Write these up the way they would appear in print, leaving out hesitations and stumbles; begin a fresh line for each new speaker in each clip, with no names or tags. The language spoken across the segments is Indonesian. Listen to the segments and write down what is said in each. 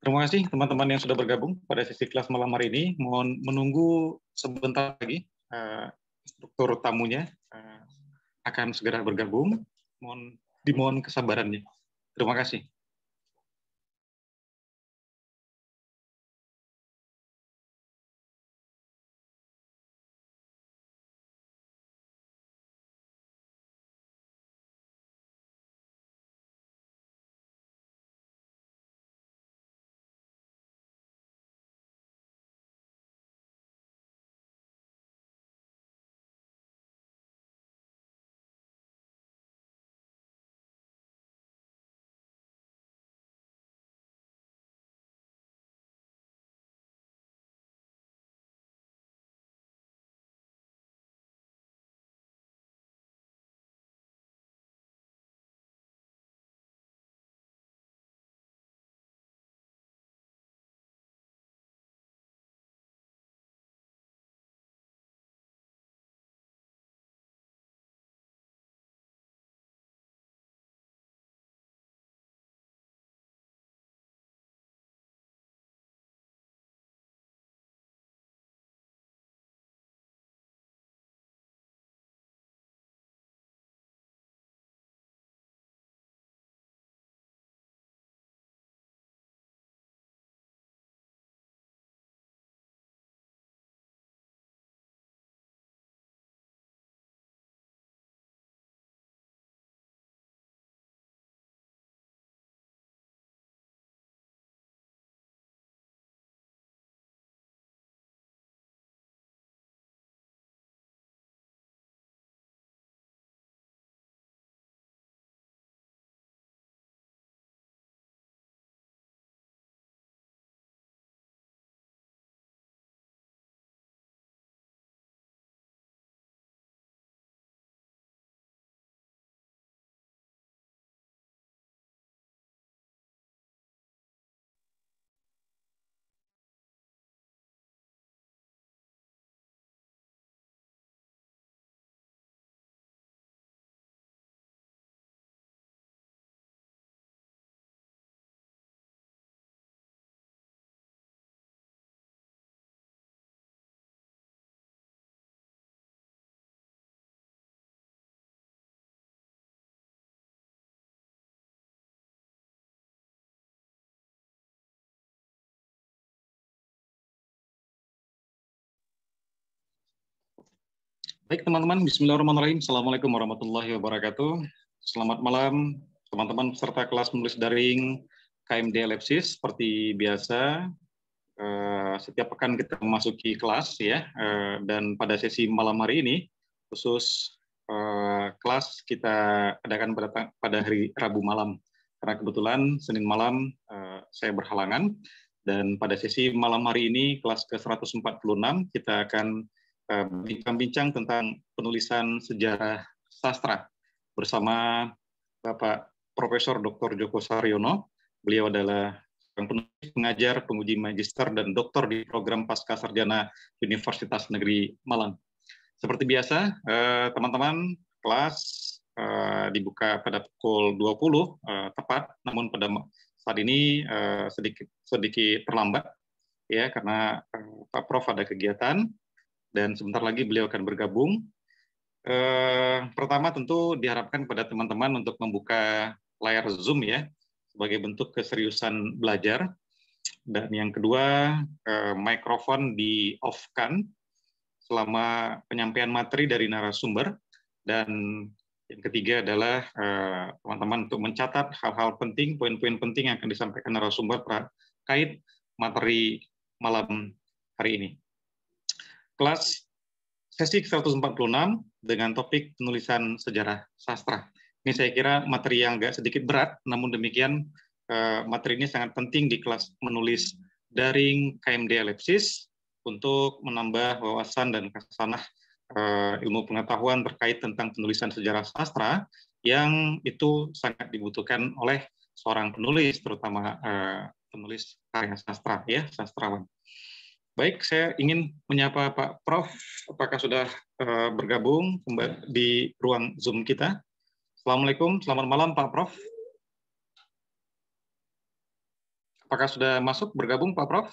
Terima kasih teman-teman yang sudah bergabung pada sesi kelas malam hari ini. Mohon menunggu sebentar lagi, struktur tamunya akan segera bergabung. Dimohon kesabarannya. Terima kasih. Baik teman-teman, bismillahirrahmanirrahim. Assalamualaikum warahmatullahi wabarakatuh. Selamat malam teman-teman peserta kelas menulis daring KMD Lepsis. Seperti biasa, setiap pekan kita memasuki kelas ya, dan pada sesi malam hari ini, khusus kelas kita adakan pada hari Rabu malam. Karena kebetulan Senin malam saya berhalangan, dan pada sesi malam hari ini, kelas ke-146, kita akan bincang-bincang tentang penulisan sejarah sastra bersama Bapak Profesor Dr. Joko Saryono. Beliau adalah penulis, pengajar, penguji magister, dan doktor di program Pasca Sarjana Universitas Negeri Malang. Seperti biasa, teman-teman, kelas dibuka pada pukul 20 tepat, namun pada saat ini sedikit terlambat ya, karena Pak Prof ada kegiatan dan sebentar lagi beliau akan bergabung. Pertama tentu diharapkan kepada teman-teman untuk membuka layar Zoom ya, sebagai bentuk keseriusan belajar. Dan yang kedua, mikrofon di-off-kan selama penyampaian materi dari narasumber. Dan yang ketiga adalah teman-teman untuk mencatat hal-hal penting, poin-poin penting yang akan disampaikan narasumber terkait materi malam hari ini. Kelas sesi 146 dengan topik penulisan sejarah sastra. Ini saya kira materi yang agak sedikit berat, namun demikian materi ini sangat penting di kelas menulis daring KMD Lepsis untuk menambah wawasan dan khasanah ilmu pengetahuan terkait tentang penulisan sejarah sastra yang itu sangat dibutuhkan oleh seorang penulis, terutama penulis karya sastra, ya, sastrawan. Baik, saya ingin menyapa Pak Prof. Apakah sudah bergabung di ruang Zoom kita? Assalamualaikum, selamat malam Pak Prof. Apakah sudah masuk bergabung Pak Prof?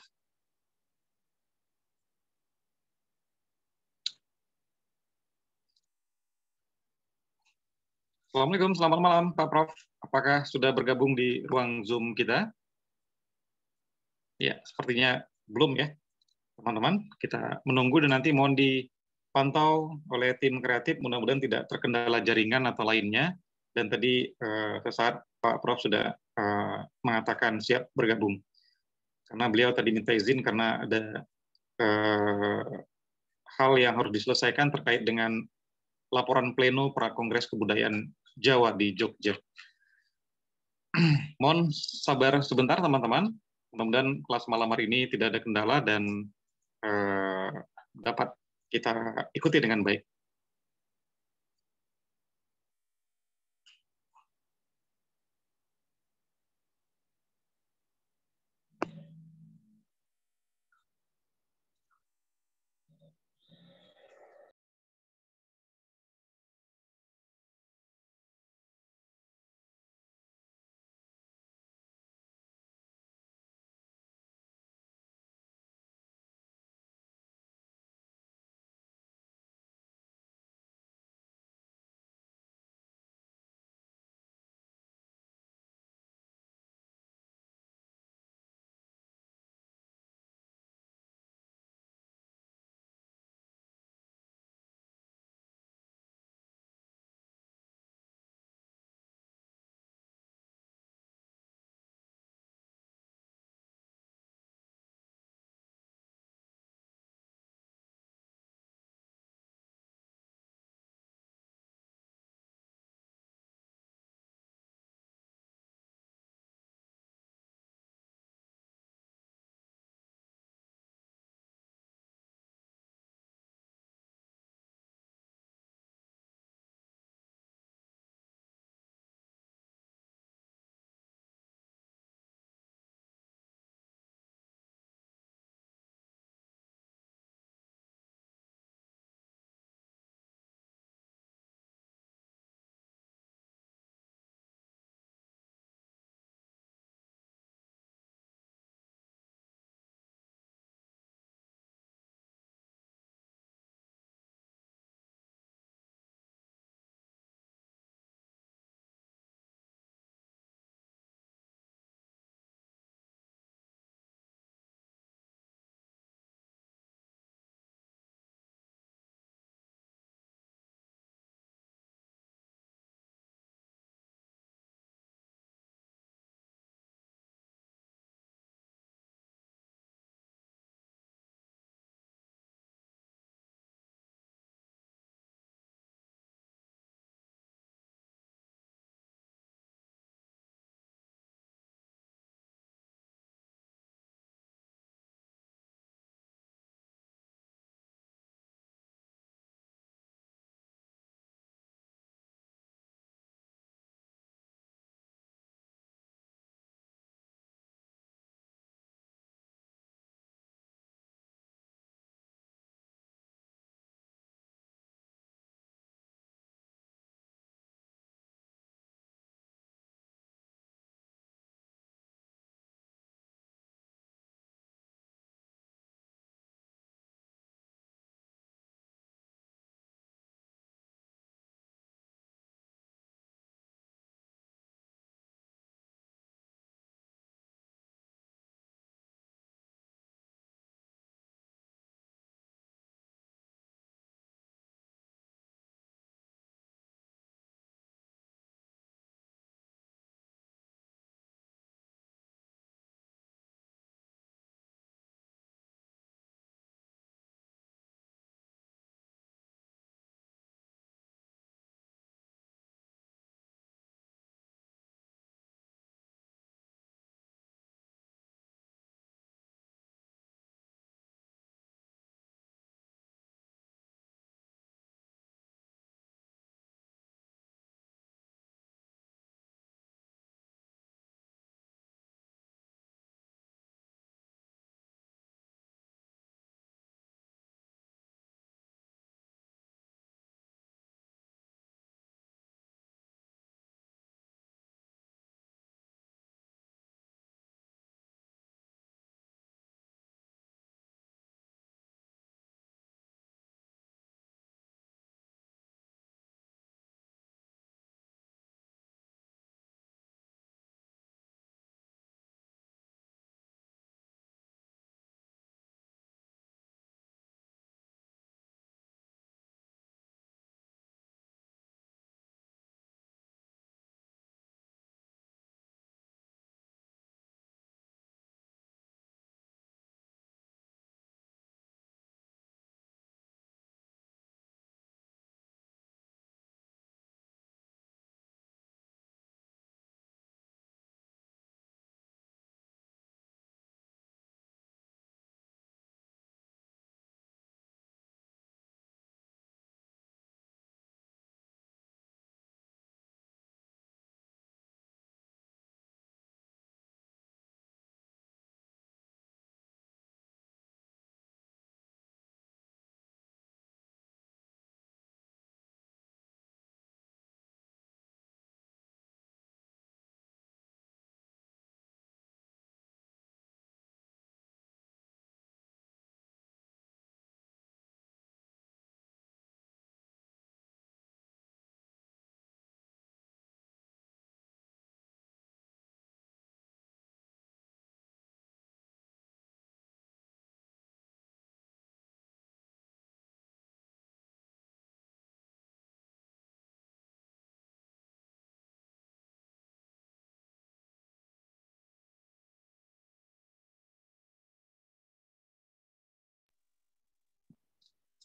Assalamualaikum, selamat malam Pak Prof. Apakah sudah bergabung di ruang Zoom kita? Ya, sepertinya belum ya, teman-teman. Kita menunggu dan nanti mohon dipantau oleh tim kreatif, mudah-mudahan tidak terkendala jaringan atau lainnya. Dan tadi sesaat Pak Prof sudah mengatakan siap bergabung. Karena beliau tadi minta izin karena ada hal yang harus diselesaikan terkait dengan laporan pleno pra Kongres Kebudayaan Jawa di Jogja. Mohon sabar sebentar teman-teman. Mudah-mudahan kelas malam hari ini tidak ada kendala dan dapat kita ikuti dengan baik.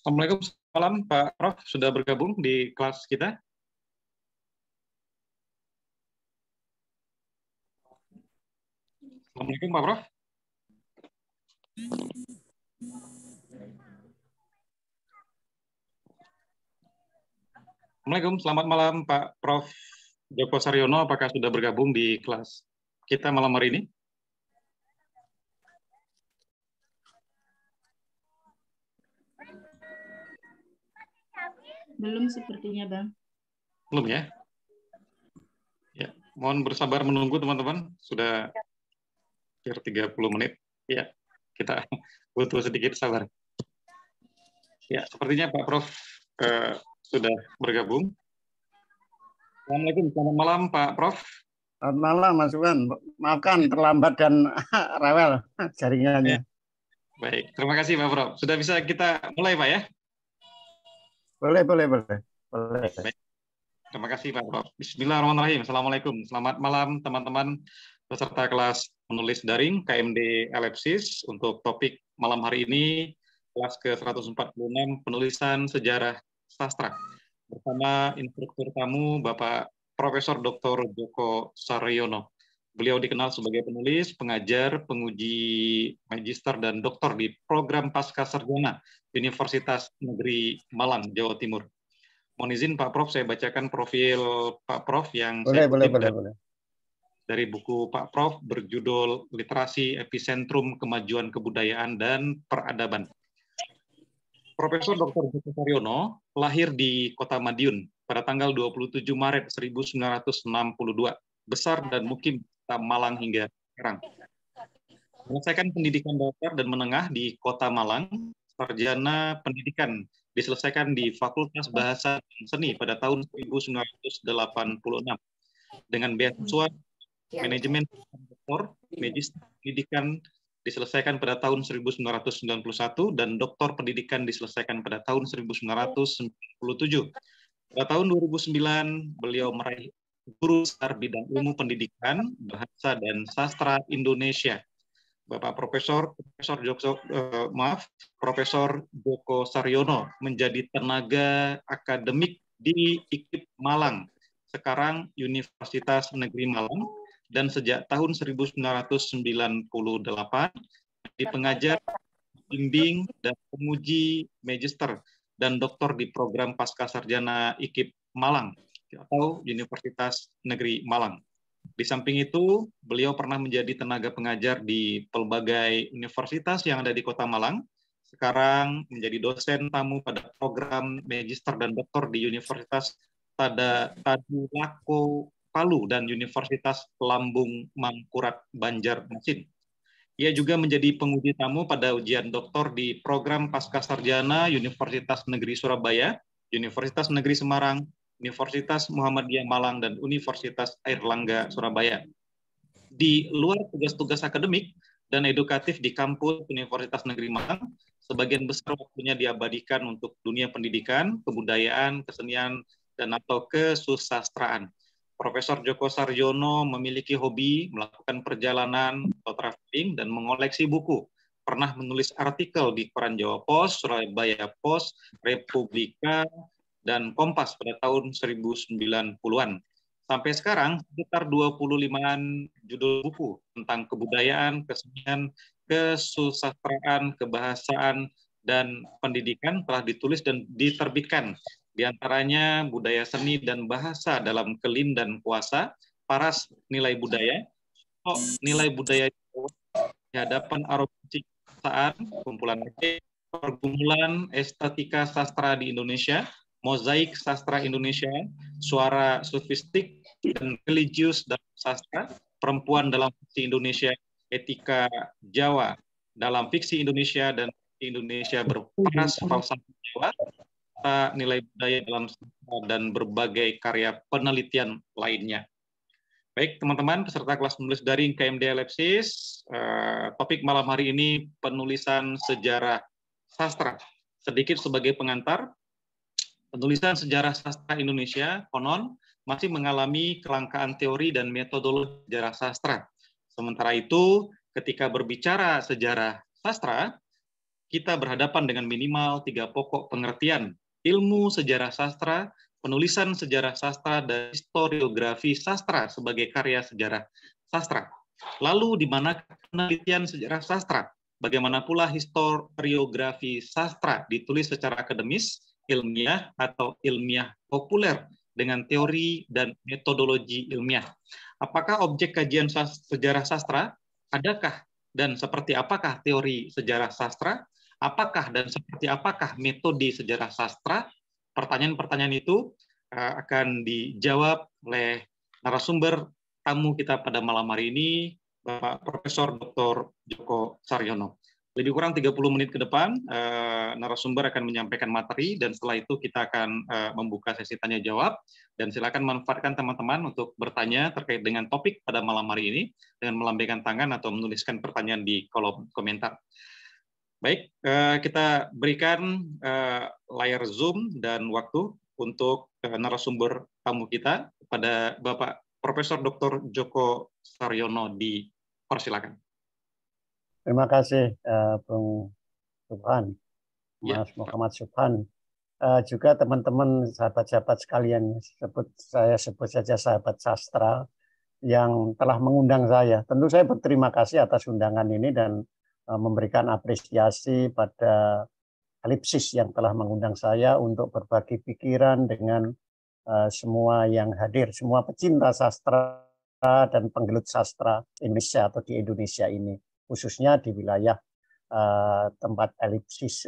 Assalamualaikum, malam Pak Prof. Sudah bergabung di kelas kita. Assalamualaikum Pak Prof. Assalamualaikum, selamat malam Pak Prof. Joko Saryono, apakah sudah bergabung di kelas kita malam hari ini?
Belum sepertinya, Bang.
Belum ya? Ya, mohon bersabar menunggu teman-teman. Sudah hampir 30 menit. Ya, kita butuh sedikit sabar. Ya, sepertinya Pak Prof sudah bergabung. Assalamualaikum, selamat malam Pak Prof.
Selamat malam Mas Iwan. Maafkan terlambat dan rewel jaringannya.
Baik, terima kasih Pak Prof. Sudah bisa kita mulai Pak ya?
Boleh.
Baik. Terima kasih Pak Prof. Bismillahirrahmanirrahim. Assalamualaikum. Selamat malam teman-teman peserta kelas menulis daring KMD Ellipsis. Untuk topik malam hari ini, kelas ke-146 penulisan sejarah sastra. Bersama instruktur tamu Bapak Profesor Dr. Joko Saryono. Beliau dikenal sebagai penulis, pengajar, penguji magister, dan doktor di program Pasca Sarjana Universitas Negeri Malang, Jawa Timur. Mohon izin Pak Prof, saya bacakan profil Pak Prof yang saya kutip dari buku Pak Prof berjudul Literasi Epicentrum Kemajuan Kebudayaan dan Peradaban. Profesor Dr. Joko Saryono lahir di Kota Madiun pada tanggal 27 Maret 1962, besar dan mukim di Malang hingga sekarang. Menyelesaikan pendidikan dasar dan menengah di Kota Malang, sarjana pendidikan diselesaikan di Fakultas Bahasa dan Seni pada tahun 1986 dengan beasiswa manajemen doktor magister pendidikan diselesaikan pada tahun 1991 dan doktor pendidikan diselesaikan pada tahun 1997. Pada tahun 2009 beliau meraih guru besar bidang ilmu pendidikan, bahasa dan sastra Indonesia. Bapak Profesor Joko Saryono menjadi tenaga akademik di IKIP Malang, sekarang Universitas Negeri Malang, dan sejak tahun 1998 di pengajar, bimbing, dan penguji magister dan doktor di program Pasca Sarjana IKIP Malang atau Universitas Negeri Malang. Di samping itu, beliau pernah menjadi tenaga pengajar di pelbagai universitas yang ada di Kota Malang. Sekarang menjadi dosen tamu pada program magister dan doktor di Universitas Tadulako Palu dan Universitas Lambung Mangkurat Banjarmasin. Ia juga menjadi penguji tamu pada ujian doktor di program Pasca Sarjana Universitas Negeri Surabaya, Universitas Negeri Semarang, Universitas Muhammadiyah Malang, dan Universitas Airlangga Surabaya. Di luar tugas-tugas akademik dan edukatif di kampus Universitas Negeri Malang, sebagian besar waktunya diabadikan untuk dunia pendidikan, kebudayaan, kesenian, dan atau kesusastraan. Profesor Joko Saryono memiliki hobi melakukan perjalanan atau traveling dan mengoleksi buku. Pernah menulis artikel di Koran Jawa Pos, Surabaya Pos, Republika, dan Kompas pada tahun 1990-an. Sampai sekarang, sekitar 25-an judul buku tentang kebudayaan, kesenian, kesusastraan, kebahasaan, dan pendidikan telah ditulis dan diterbitkan. Di antaranya Budaya Seni dan Bahasa dalam Kelin dan Kuasa, Paras Nilai Budaya, Nilai Budaya di Hadapan Arogansi Kebangsaan, kumpulan Pergumulan Estetika Sastra di Indonesia, Mozaik Sastra Indonesia, Suara Sufistik dan Religius dalam Sastra, Perempuan dalam Fiksi Indonesia, Etika Jawa dalam Fiksi Indonesia dan Fiksi Indonesia berparas falsafah Jawa, Nilai Budaya dalam Sastra, dan berbagai karya penelitian lainnya. Baik, teman-teman, peserta kelas menulis daring KMD Ellipsis, topik malam hari ini penulisan sejarah sastra. Sedikit sebagai pengantar, penulisan sejarah sastra Indonesia konon masih mengalami kelangkaan teori dan metodologi sejarah sastra. Sementara itu, ketika berbicara sejarah sastra, kita berhadapan dengan minimal 3 pokok pengertian: ilmu sejarah sastra, penulisan sejarah sastra, dan historiografi sastra sebagai karya sejarah sastra. Lalu di mana penelitian sejarah sastra? Bagaimana pula historiografi sastra ditulis secara akademis, ilmiah, atau ilmiah populer dengan teori dan metodologi ilmiah? Apakah objek kajian sejarah sastra? Adakah dan seperti apakah teori sejarah sastra? Apakah dan seperti apakah metode sejarah sastra? Pertanyaan-pertanyaan itu akan dijawab oleh narasumber tamu kita pada malam hari ini, Bapak Profesor Dr. Djoko Saryono. Lebih kurang 30 menit ke depan, narasumber akan menyampaikan materi, dan setelah itu kita akan membuka sesi tanya-jawab. Dan silakan manfaatkan teman-teman untuk bertanya terkait dengan topik pada malam hari ini, dengan melambaikan tangan atau menuliskan pertanyaan di kolom komentar. Baik, kita berikan layar Zoom dan waktu untuk narasumber tamu kita pada Bapak Profesor Dr. Djoko Saryono. Dipersilakan.
Terima kasih, Bung Subhan, Mas Muhammad Subhan. Juga teman-teman sahabat-sahabat sekalian, saya sebut saja sahabat sastra yang telah mengundang saya. Tentu saya berterima kasih atas undangan ini dan memberikan apresiasi pada Elipsis yang telah mengundang saya untuk berbagi pikiran dengan semua yang hadir, semua pecinta sastra dan penggelut sastra Indonesia atau di Indonesia ini, khususnya di wilayah tempat Elipsis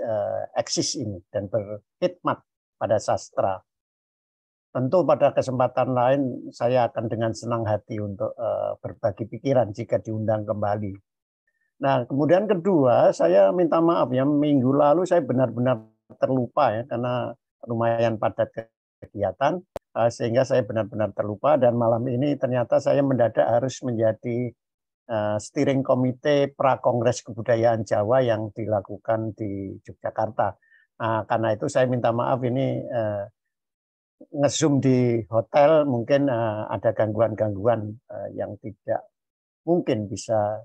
eksis ini dan berkhidmat pada sastra. Tentu pada kesempatan lain saya akan dengan senang hati untuk berbagi pikiran jika diundang kembali. Nah, kemudian kedua, saya minta maaf ya, minggu lalu saya benar-benar terlupa ya, karena lumayan padat kegiatan, sehingga saya benar-benar terlupa, dan malam ini ternyata saya mendadak harus menjadi steering komite Prakongres Kebudayaan Jawa yang dilakukan di Yogyakarta. Nah, karena itu saya minta maaf ini nge-zoom di hotel, mungkin ada gangguan-gangguan yang tidak mungkin bisa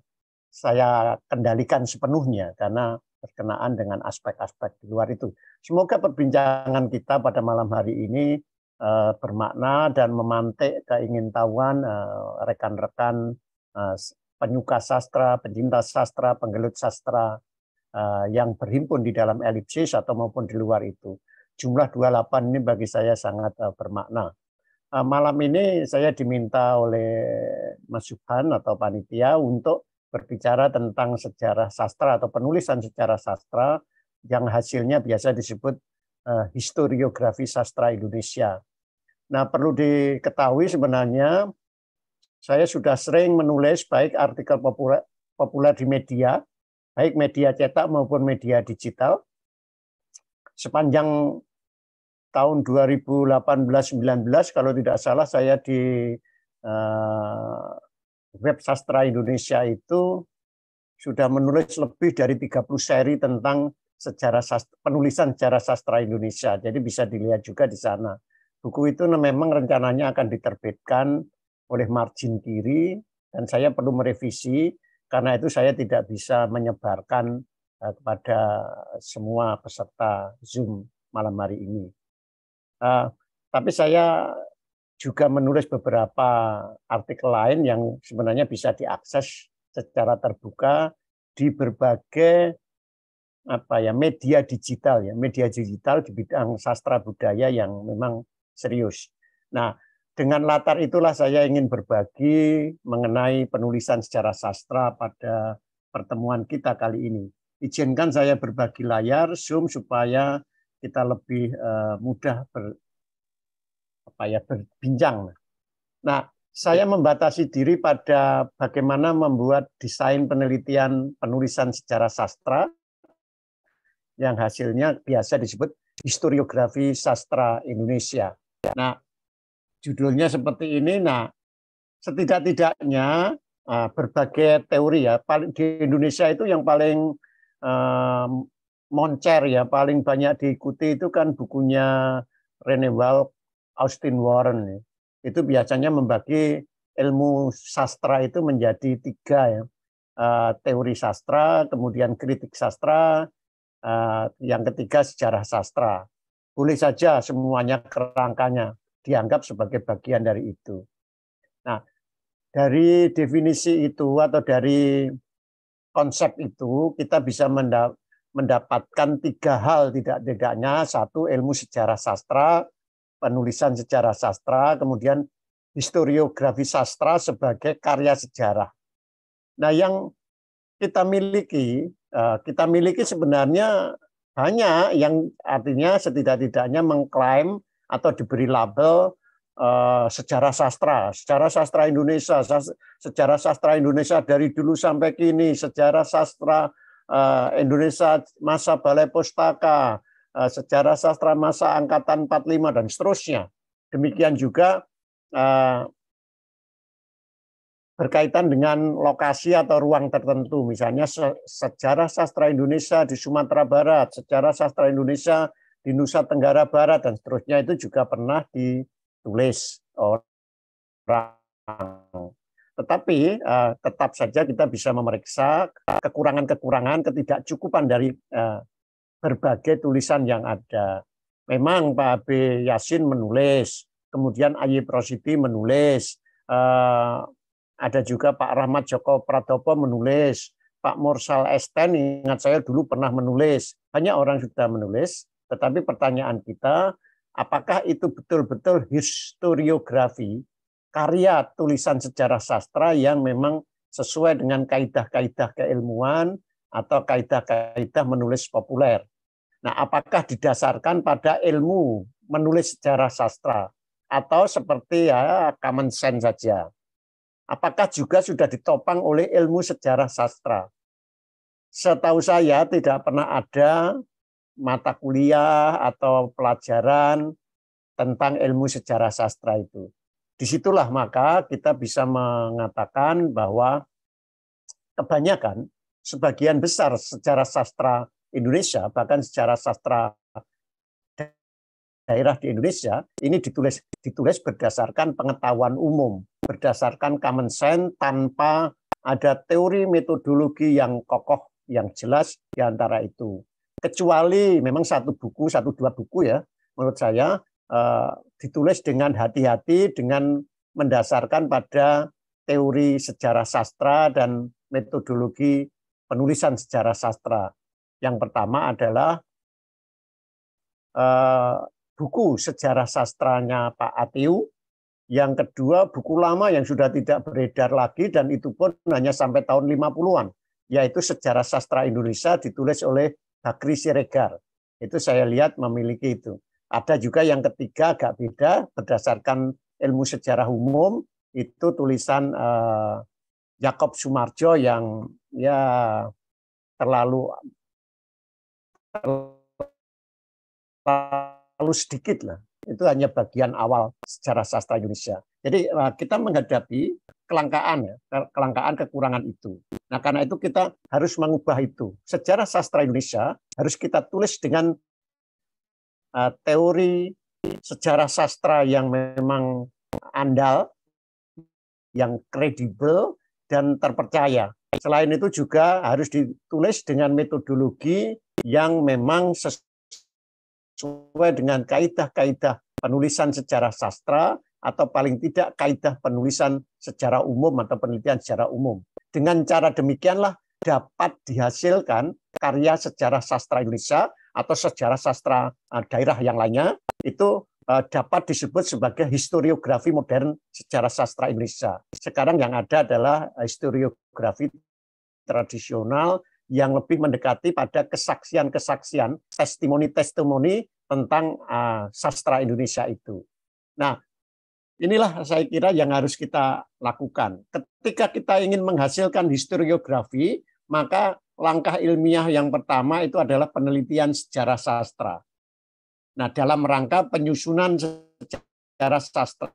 saya kendalikan sepenuhnya karena berkenaan dengan aspek-aspek di luar itu. Semoga perbincangan kita pada malam hari ini bermakna dan memantik keingintahuan rekan-rekan penyuka sastra, pencinta sastra, penggelut sastra yang berhimpun di dalam Elipsis atau maupun di luar itu. Jumlah 28 ini bagi saya sangat bermakna. Malam ini saya diminta oleh Mas Subhan atau panitia untuk berbicara tentang sejarah sastra atau penulisan sejarah sastra yang hasilnya biasa disebut historiografi sastra Indonesia. Nah, perlu diketahui sebenarnya saya sudah sering menulis baik artikel populer di media, baik media cetak maupun media digital. Sepanjang tahun 2018-19 kalau tidak salah saya di Web Sastra Indonesia itu sudah menulis lebih dari 30 seri tentang penulisan sejarah sastra Indonesia. Jadi bisa dilihat juga di sana. Buku itu memang rencananya akan diterbitkan oleh margin kiri dan saya perlu merevisi, karena itu saya tidak bisa menyebarkan kepada semua peserta Zoom malam hari ini. Tapi saya juga menulis beberapa artikel lain yang sebenarnya bisa diakses secara terbuka di berbagai media digital di bidang sastra budaya yang memang serius. Nah, dengan latar itulah saya ingin berbagi mengenai penulisan sejarah sastra pada pertemuan kita kali ini. Izinkan saya berbagi layar Zoom supaya kita lebih mudah berbincang. Nah, saya membatasi diri pada bagaimana membuat desain penelitian penulisan sejarah sastra yang hasilnya biasa disebut historiografi sastra Indonesia. Nah, judulnya seperti ini. Nah, setidak-tidaknya berbagai teori ya. Di Indonesia itu yang paling moncer ya, paling banyak diikuti itu kan bukunya Rene Walk, Austin Warren ya. Itu biasanya membagi ilmu sastra itu menjadi 3 ya. Teori sastra, kemudian kritik sastra, Yang ketiga sejarah sastra. Boleh saja semuanya kerangkanya dianggap sebagai bagian dari itu. Nah, dari definisi itu atau dari konsep itu kita bisa mendapatkan tiga hal tidak-tidaknya. Satu, ilmu sejarah sastra, penulisan sejarah sastra, kemudian historiografi sastra sebagai karya sejarah. Nah, yang kita miliki sebenarnya banyak, yang artinya setidak-tidaknya mengklaim atau diberi label sejarah sastra Indonesia, sejarah sastra Indonesia dari dulu sampai kini, sejarah sastra Indonesia masa Balai Pustaka, sejarah sastra masa Angkatan 45 dan seterusnya. Demikian juga berkaitan dengan lokasi atau ruang tertentu, misalnya sejarah sastra Indonesia di Sumatera Barat, sejarah sastra Indonesia di Nusa Tenggara Barat, dan seterusnya itu juga pernah ditulis orang. Tetapi tetap saja kita bisa memeriksa kekurangan-kekurangan, ketidakcukupan dari berbagai tulisan yang ada. Memang Pak B. Yasin menulis, kemudian Ayi Prositi menulis, ada juga Pak Rahmat Joko Pradopo menulis, Pak Mursal Esten, ingat saya dulu pernah menulis. Banyak orang sudah menulis, tetapi pertanyaan kita, apakah itu betul-betul historiografi, karya tulisan sejarah sastra yang memang sesuai dengan kaidah-kaidah keilmuan atau kaidah-kaidah menulis populer. Nah, apakah didasarkan pada ilmu menulis sejarah sastra atau seperti ya common sense saja? Apakah juga sudah ditopang oleh ilmu sejarah sastra? Setahu saya tidak pernah ada mata kuliah atau pelajaran tentang ilmu sejarah sastra itu. Disitulah maka kita bisa mengatakan bahwa kebanyakan, sebagian besar sejarah sastra Indonesia, bahkan sejarah sastra daerah di Indonesia, ini ditulis berdasarkan pengetahuan umum, berdasarkan common sense, tanpa ada teori metodologi yang kokoh, yang jelas di antara itu. Kecuali memang satu dua buku ya, menurut saya ditulis dengan hati-hati, dengan mendasarkan pada teori sejarah sastra dan metodologi penulisan sejarah sastra. Yang pertama adalah buku sejarah sastranya Pak Atiu. Yang kedua, buku lama yang sudah tidak beredar lagi, dan itu pun hanya sampai tahun 50-an, yaitu Sejarah Sastra Indonesia ditulis oleh Bakri Siregar. Itu saya lihat memiliki itu. Ada juga yang ketiga, agak beda, berdasarkan ilmu sejarah umum, itu tulisan Yakob Sumarjo yang ya terlalu sedikit lah. Itu hanya bagian awal sejarah sastra Indonesia. Jadi kita menghadapi kelangkaan kekurangan itu. Nah, karena itu kita harus mengubah itu. Sejarah sastra Indonesia harus kita tulis dengan teori sejarah sastra yang memang andal, yang kredibel dan terpercaya. Selain itu juga harus ditulis dengan metodologi yang memang sesuai dengan kaidah-kaidah penulisan sejarah sastra, atau paling tidak kaidah penulisan secara umum atau penelitian secara umum. Dengan cara demikianlah dapat dihasilkan karya sejarah sastra Indonesia atau sejarah sastra daerah yang lainnya, itu dapat disebut sebagai historiografi modern sejarah sastra Indonesia. Sekarang yang ada adalah historiografi tradisional yang lebih mendekati pada kesaksian-kesaksian, testimoni-testimoni tentang sastra Indonesia itu. Nah, inilah saya kira yang harus kita lakukan. Ketika kita ingin menghasilkan historiografi, maka langkah ilmiah yang pertama itu adalah penelitian sejarah sastra. Nah, dalam rangka penyusunan sejarah sastra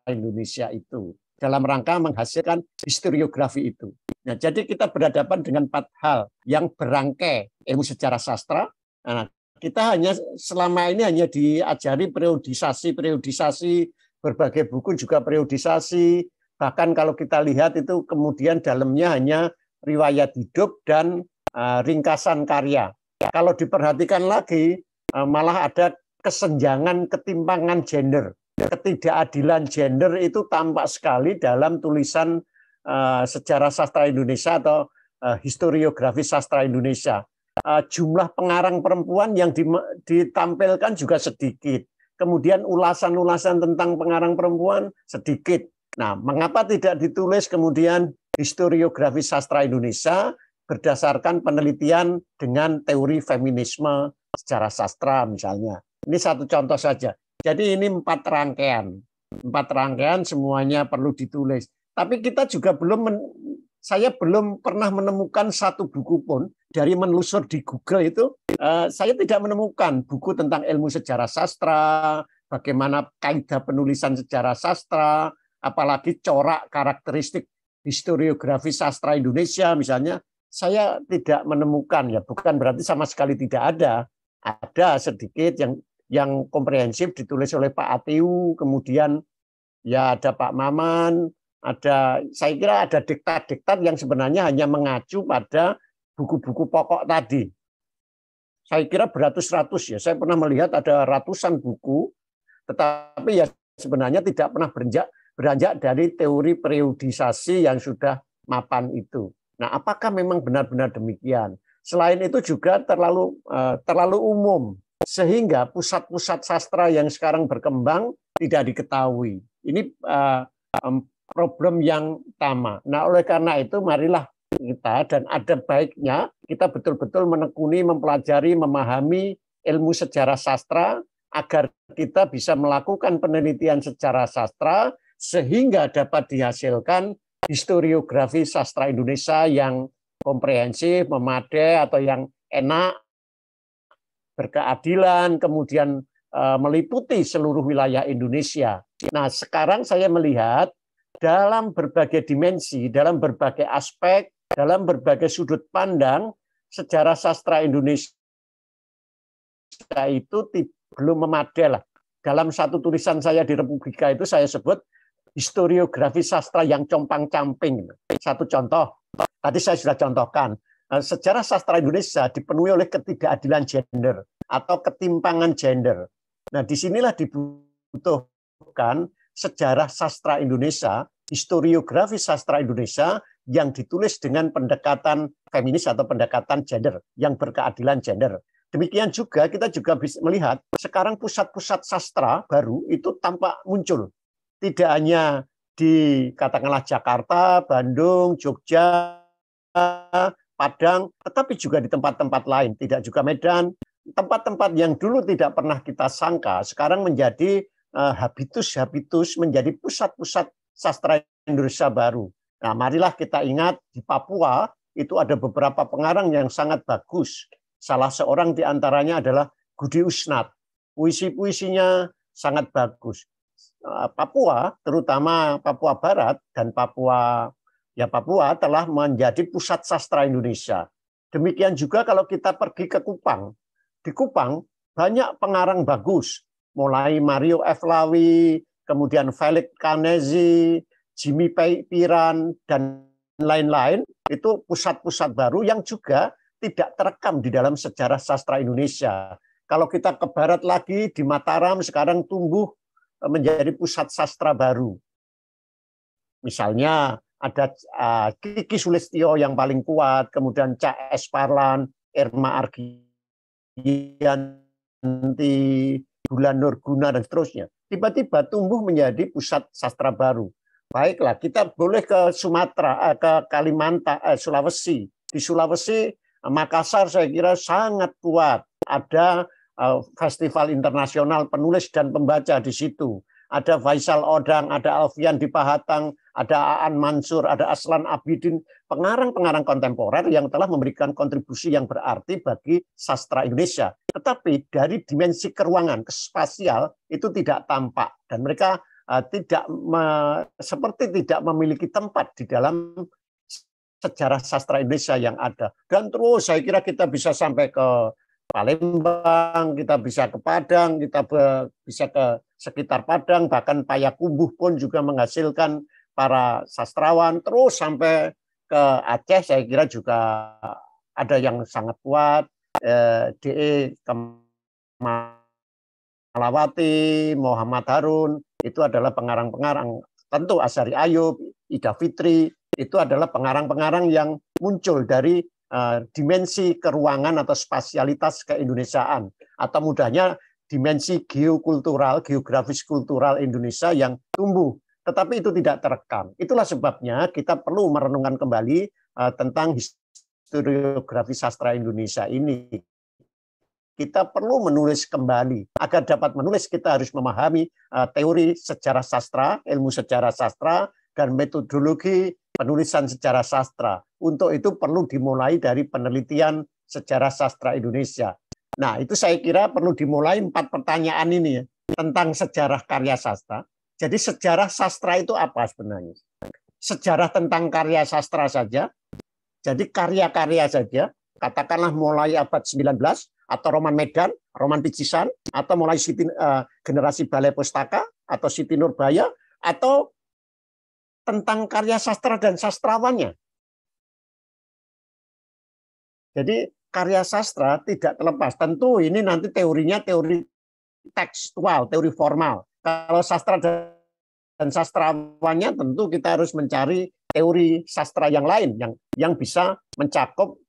Indonesia itu, dalam rangka menghasilkan historiografi itu. Nah, jadi kita berhadapan dengan 4 hal yang berangkai ilmu sejarah sastra. Nah, kita selama ini hanya diajari periodisasi, berbagai buku juga periodisasi. Bahkan kalau kita lihat itu kemudian dalamnya hanya riwayat hidup dan ringkasan karya. Kalau diperhatikan lagi, malah ada kesenjangan, ketimpangan gender, ketidakadilan gender itu tampak sekali dalam tulisan sejarah sastra Indonesia atau historiografi sastra Indonesia. Jumlah pengarang perempuan yang ditampilkan juga sedikit. Kemudian ulasan-ulasan tentang pengarang perempuan sedikit. Nah, mengapa tidak ditulis kemudian historiografi sastra Indonesia berdasarkan penelitian dengan teori feminisme secara sastra misalnya. Ini satu contoh saja. Jadi ini 4 rangkaian. 4 rangkaian semuanya perlu ditulis. Tapi kita juga saya belum pernah menemukan satu buku pun dari menelusur di Google itu, saya tidak menemukan buku tentang ilmu sejarah sastra, bagaimana kaidah penulisan sejarah sastra, apalagi corak karakteristik historiografi sastra Indonesia misalnya, saya tidak menemukan, ya bukan berarti sama sekali tidak ada. Ada sedikit yang komprehensif ditulis oleh Pak Atiu, kemudian ya ada Pak Maman, saya kira ada diktat-diktat yang sebenarnya hanya mengacu pada buku-buku pokok tadi. Saya kira beratus-ratus ya, saya pernah melihat ada ratusan buku, tetapi ya sebenarnya tidak pernah beranjak dari teori periodisasi yang sudah mapan itu. Nah, apakah memang benar-benar demikian? Selain itu juga terlalu umum, sehingga pusat-pusat sastra yang sekarang berkembang tidak diketahui. Ini problem yang utama. Nah, oleh karena itu marilah kita, dan ada baiknya kita betul-betul menekuni, mempelajari, memahami ilmu sejarah sastra agar kita bisa melakukan penelitian sejarah sastra sehingga dapat dihasilkan historiografi sastra Indonesia yang komprehensif, memadai, atau yang enak, berkeadilan, kemudian meliputi seluruh wilayah Indonesia. Nah, sekarang saya melihat dalam berbagai dimensi, dalam berbagai aspek, dalam berbagai sudut pandang, sejarah sastra Indonesia itu belum memadai lah. Dalam satu tulisan saya di Republika itu saya sebut historiografi sastra yang compang-camping. Satu contoh, tadi saya sudah contohkan, sejarah sastra Indonesia dipenuhi oleh ketidakadilan gender atau ketimpangan gender. Nah, disinilah dibutuhkan sejarah sastra Indonesia, historiografi sastra Indonesia yang ditulis dengan pendekatan feminis atau pendekatan gender, yang berkeadilan gender. Demikian juga kita juga bisa melihat sekarang pusat-pusat sastra baru itu tampak muncul. Tidak hanya di katakanlah Jakarta, Bandung, Jogja, Padang, tetapi juga di tempat-tempat lain, tidak juga Medan, tempat-tempat yang dulu tidak pernah kita sangka, sekarang menjadi habitus-habitus, menjadi pusat-pusat sastra Indonesia baru. Nah, marilah kita ingat di Papua itu ada beberapa pengarang yang sangat bagus. Salah seorang di antaranya adalah Gudi Usnat. Puisi-puisinya sangat bagus. Papua, terutama Papua Barat dan Papua telah menjadi pusat sastra Indonesia. Demikian juga kalau kita pergi ke Kupang. Di Kupang banyak pengarang bagus, mulai Mario F. Lawi, kemudian Felix Kanezi, Jimmy Piran, dan lain-lain. Itu pusat-pusat baru yang juga tidak terekam di dalam sejarah sastra Indonesia. Kalau kita ke barat lagi, di Mataram sekarang tumbuh menjadi pusat sastra baru. Misalnya ada Kiki Sulistyo yang paling kuat, kemudian Cak S. Parlan, Irma Argianti, Bulan Nurguna, dan seterusnya. Tiba-tiba tumbuh menjadi pusat sastra baru. Baiklah, kita boleh ke Sumatera, ke Kalimantan, Sulawesi. Di Sulawesi, Makassar saya kira sangat kuat. Ada festival internasional penulis dan pembaca di situ. Ada Faisal Odang, ada Alfian di Pahatang, ada Aan Mansur, ada Aslan Abidin, pengarang-pengarang kontemporer yang telah memberikan kontribusi yang berarti bagi sastra Indonesia. Tetapi dari dimensi keruangan, spasial, itu tidak tampak. Dan mereka seperti tidak memiliki tempat di dalam sejarah sastra Indonesia yang ada. Dan terus saya kira kita bisa sampai ke Palembang, kita bisa ke Padang, kita bisa ke sekitar Padang, bahkan Payakumbuh pun juga menghasilkan para sastrawan, terus sampai ke Aceh saya kira juga ada yang sangat kuat, DE Kemalawati, Muhammad Harun, itu adalah pengarang-pengarang. Tentu Asyari Ayub, Ida Fitri, itu adalah pengarang-pengarang yang muncul dari dimensi keruangan atau spasialitas keindonesiaan, atau mudahnya dimensi geokultural, geografis kultural Indonesia yang tumbuh. Tetapi itu tidak terekam. Itulah sebabnya kita perlu merenungkan kembali tentang historiografi sastra Indonesia ini. Kita perlu menulis kembali. Agar dapat menulis, kita harus memahami teori sejarah sastra, ilmu sejarah sastra, dan metodologi penulisan sejarah sastra. Untuk itu perlu dimulai dari penelitian sejarah sastra Indonesia. Nah, itu saya kira perlu dimulai 4 pertanyaan ini ya, tentang sejarah karya sastra. Jadi sejarah sastra itu apa sebenarnya? Sejarah tentang karya sastra saja. Jadi karya-karya saja, katakanlah mulai abad 19, atau Roman Medan, Roman Picisan, atau mulai generasi Balai Pustaka, atau Siti Nurbaya, atau tentang karya sastra dan sastrawannya. Jadi karya sastra tidak terlepas. Tentu ini nanti teorinya teori tekstual, teori formal. Kalau sastra dan sastrawannya tentu kita harus mencari teori sastra yang lain yang bisa mencakup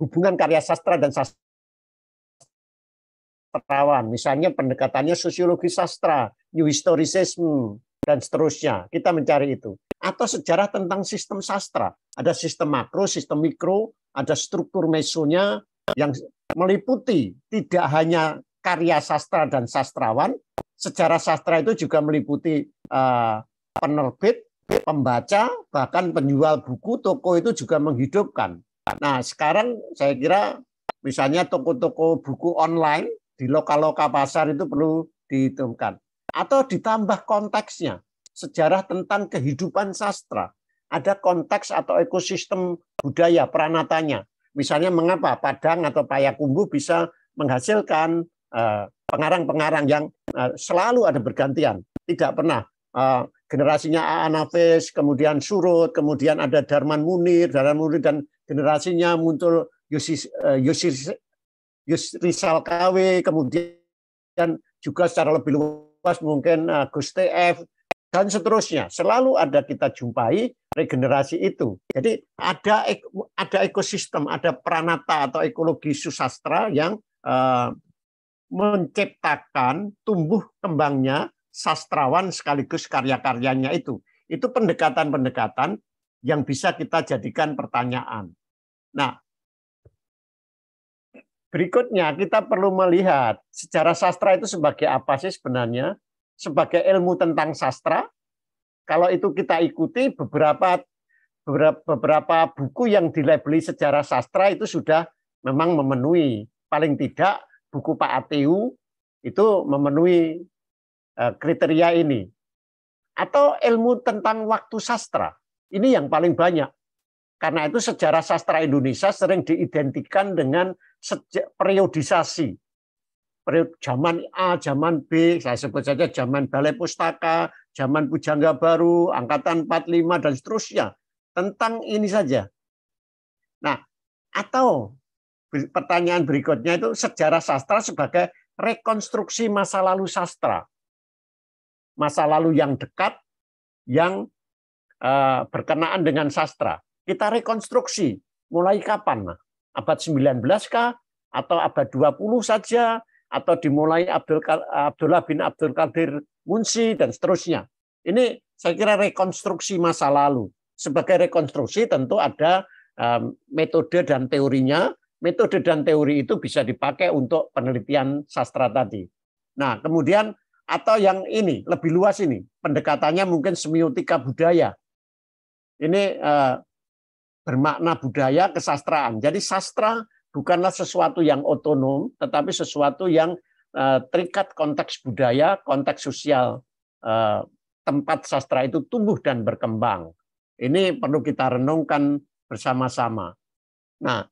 hubungan karya sastra dan sastrawan. Misalnya pendekatannya sosiologi sastra, new historicism, dan seterusnya. Kita mencari itu. Atau sejarah tentang sistem sastra. Ada sistem makro, sistem mikro, ada struktur mesonya yang meliputi tidak hanya karya sastra dan sastrawan. Sejarah sastra itu juga meliputi penerbit, pembaca, bahkan penjual buku, toko itu juga menghidupkan. Nah, sekarang saya kira misalnya toko-toko buku online di lokal-lokal pasar itu perlu dihitungkan. Atau ditambah konteksnya, sejarah tentang kehidupan sastra. Ada konteks atau ekosistem budaya, peranatanya. Misalnya mengapa Padang atau Payakumbuh bisa menghasilkan pengarang-pengarang yang selalu ada bergantian. Tidak pernah. Generasinya A.A. Nafis, kemudian Surut, kemudian ada Darman Munir, dan generasinya muncul Rizal KW, kemudian juga secara lebih luas mungkin Gus TF, dan seterusnya. Selalu ada kita jumpai regenerasi itu. Jadi ada ekosistem, ada peranata atau ekologi susastra yang menciptakan tumbuh kembangnya sastrawan sekaligus karya-karyanya itu. Itu pendekatan-pendekatan yang bisa kita jadikan pertanyaan. Nah, berikutnya kita perlu melihat sejarah sastra itu sebagai apa sih sebenarnya? Sebagai ilmu tentang sastra. Kalau itu kita ikuti beberapa buku yang dilabeli sejarah sastra itu sudah memang memenuhi. Paling tidak buku Pak Ateu itu memenuhi kriteria ini. Atau ilmu tentang waktu sastra. Ini yang paling banyak. Karena itu sejarah sastra Indonesia sering diidentikan dengan periodisasi. Zaman A, zaman B, saya sebut saja zaman Balai Pustaka, zaman Pujangga Baru, Angkatan 45, dan seterusnya. Tentang ini saja. Nah, atau pertanyaan berikutnya itu sejarah sastra sebagai rekonstruksi masa lalu sastra. Masa lalu yang dekat, yang berkenaan dengan sastra. Kita rekonstruksi, mulai kapan? Abad 19 kah? Atau abad 20 saja? Atau dimulai Abdullah bin Abdul Qadir Munsi, dan seterusnya. Ini saya kira rekonstruksi masa lalu. Sebagai rekonstruksi tentu ada metode dan teorinya. Metode dan teori itu bisa dipakai untuk penelitian sastra tadi. Nah, kemudian atau yang ini lebih luas ini, pendekatannya mungkin semiotika budaya. Ini bermakna budaya kesastraan. Jadi sastra bukanlah sesuatu yang otonom, tetapi sesuatu yang terikat konteks budaya, konteks sosial tempat sastra itu tumbuh dan berkembang. Ini perlu kita renungkan bersama-sama. Nah,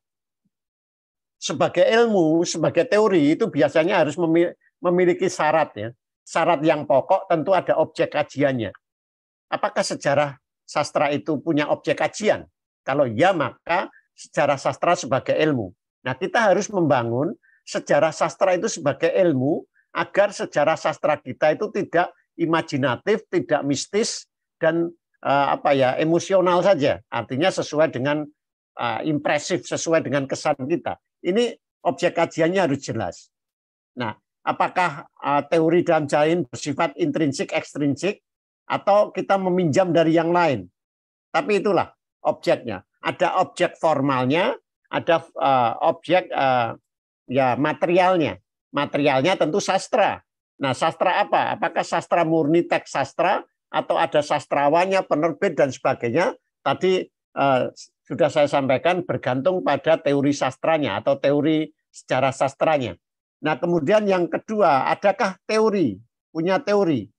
sebagai ilmu, sebagai teori itu biasanya harus memiliki syarat ya. Syarat yang pokok tentu ada objek kajiannya. Apakah sejarah sastra itu punya objek kajian? Kalau ya, maka sejarah sastra sebagai ilmu. Nah, kita harus membangun sejarah sastra itu sebagai ilmu agar sejarah sastra kita itu tidak imajinatif, tidak mistis, dan emosional saja. Artinya sesuai dengan impresif, sesuai dengan kesan kita. Ini objek kajiannya harus jelas. Nah, apakah teori dalam jalan bersifat intrinsik, ekstrinsik, atau kita meminjam dari yang lain? Tapi itulah objeknya. Ada objek formalnya, ada objek materialnya. Materialnya tentu sastra. Nah, sastra apa? Apakah sastra murni teks sastra atau ada sastrawannya, penerbit dan sebagainya? Tadi sudah saya sampaikan bergantung pada teori sastranya atau teori sejarah sastranya. Nah, kemudian yang kedua, adakah teori? Punya teori.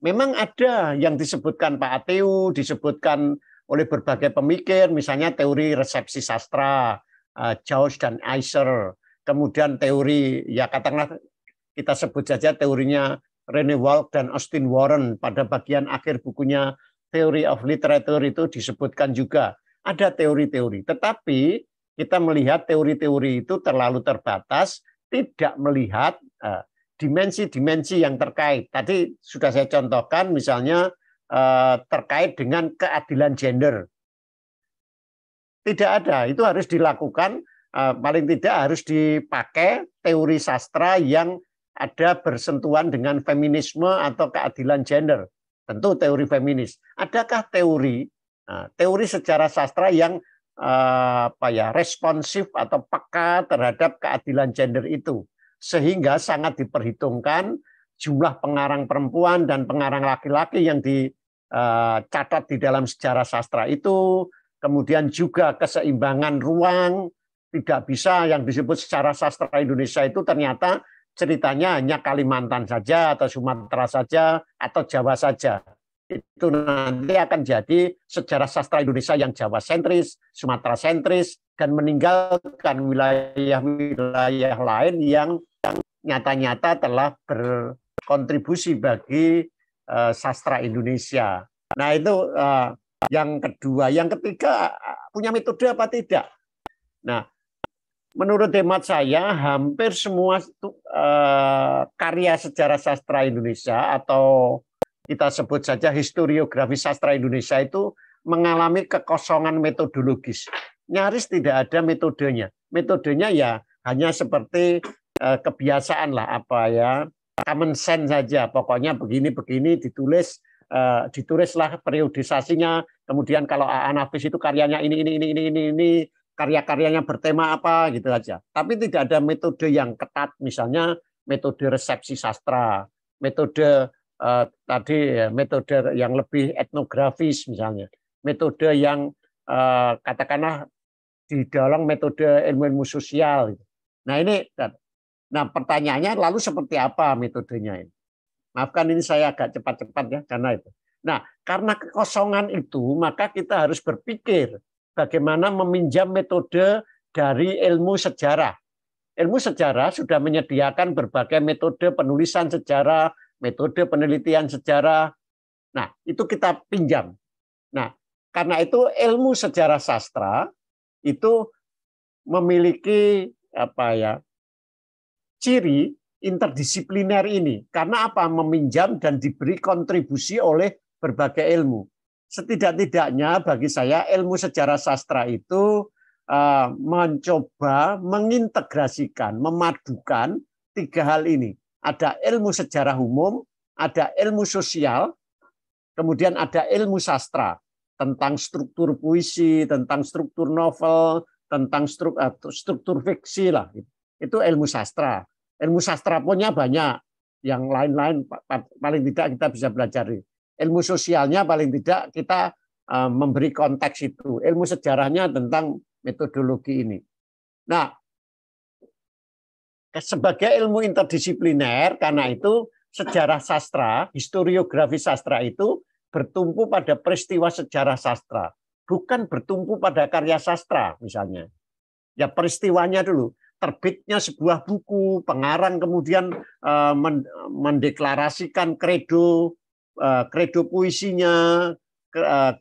Memang ada yang disebutkan Pak Ateu, disebutkan oleh berbagai pemikir, misalnya teori resepsi sastra, Jauss dan Eiser, kemudian teori, ya katakanlah kita sebut saja teorinya Rene Walk dan Austin Warren pada bagian akhir bukunya Theory of Literature itu disebutkan juga ada teori-teori. Tetapi kita melihat teori-teori itu terlalu terbatas, tidak melihat dimensi-dimensi yang terkait. Tadi sudah saya contohkan misalnya terkait dengan keadilan gender. Tidak ada, itu harus dilakukan, paling tidak harus dipakai teori sastra yang ada bersentuhan dengan feminisme atau keadilan gender. Tentu teori feminis. Adakah teori sejarah sastra yang responsif atau peka terhadap keadilan gender itu? Sehingga sangat diperhitungkan jumlah pengarang perempuan dan pengarang laki-laki yang dicatat di dalam sejarah sastra itu, kemudian juga keseimbangan ruang, tidak bisa yang disebut sejarah sastra Indonesia itu ternyata ceritanya hanya Kalimantan saja atau Sumatera saja atau Jawa saja. Itu nanti akan jadi sejarah sastra Indonesia yang Jawa sentris, Sumatera sentris, dan meninggalkan wilayah-wilayah lain yang nyata-nyata telah berkontribusi bagi sastra Indonesia. Nah, itu yang kedua. Yang ketiga, punya metode apa tidak? Nah, menurut hemat saya, hampir semua karya sejarah sastra Indonesia atau kita sebut saja historiografi sastra Indonesia itu mengalami kekosongan metodologis. Nyaris tidak ada metodenya. Metodenya ya hanya seperti kebiasaan lah, common sense saja. Pokoknya begini-begini ditulislah periodisasinya. Kemudian kalau Anafis itu karyanya ini, karya-karyanya bertema apa gitu aja. Tapi tidak ada metode yang ketat, misalnya metode resepsi sastra, metode metode yang lebih etnografis misalnya, metode yang katakanlah didorong metode ilmu-ilmu sosial. Nah, pertanyaannya lalu seperti apa metodenya ini? Maafkan ini saya agak cepat-cepat ya karena itu. Nah, karena kekosongan itu maka kita harus berpikir bagaimana meminjam metode dari ilmu sejarah. Ilmu sejarah sudah menyediakan berbagai metode penulisan sejarah, metode penelitian sejarah. Nah, itu kita pinjam. Nah, karena itu ilmu sejarah sastra itu memiliki ciri interdisipliner ini. Karena apa? Meminjam dan diberi kontribusi oleh berbagai ilmu. Setidak-tidaknya bagi saya ilmu sejarah sastra itu mencoba mengintegrasikan, memadukan tiga hal ini. Ada ilmu sejarah umum, ada ilmu sosial, kemudian ada ilmu sastra tentang struktur puisi, tentang struktur novel, tentang struktur fiksi lah. Itu ilmu sastra. Ilmu sastra punya banyak, yang lain-lain paling tidak kita bisa belajar. Ilmu sosialnya paling tidak kita memberi konteks itu. Ilmu sejarahnya tentang metodologi ini. Nah, sebagai ilmu interdisipliner, karena itu sejarah sastra, historiografi sastra itu bertumpu pada peristiwa sejarah sastra, bukan bertumpu pada karya sastra misalnya. Ya peristiwanya dulu, terbitnya sebuah buku, pengarang kemudian mendeklarasikan kredo puisinya,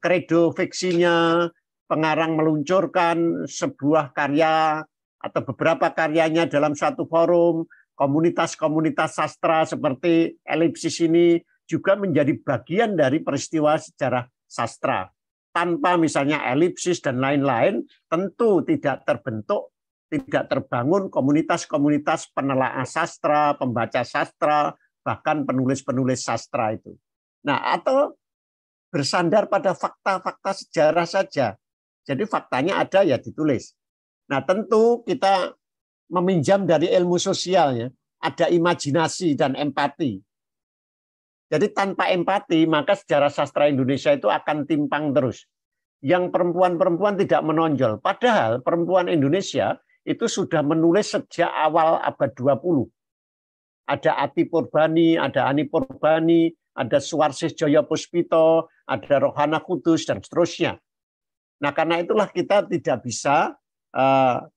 kredo fiksinya, pengarang meluncurkan sebuah karya atau beberapa karyanya dalam satu forum, komunitas-komunitas sastra seperti Elipsis ini juga menjadi bagian dari peristiwa sejarah sastra. Tanpa misalnya Elipsis dan lain-lain, tentu tidak terbentuk, tidak terbangun komunitas-komunitas penelaah sastra, pembaca sastra, bahkan penulis-penulis sastra itu. Nah, atau bersandar pada fakta-fakta sejarah saja. Jadi faktanya ada ya ditulis. Nah, tentu kita meminjam dari ilmu sosialnya, ada imajinasi dan empati. Jadi tanpa empati, maka sejarah sastra Indonesia itu akan timpang terus. Yang perempuan-perempuan tidak menonjol. Padahal perempuan Indonesia itu sudah menulis sejak awal abad 20. Ada Ati Purbani, ada Ani Purbani, ada Suwarsis Joyo Puspito, ada Rohana Kudus, dan seterusnya. Nah, karena itulah kita tidak bisa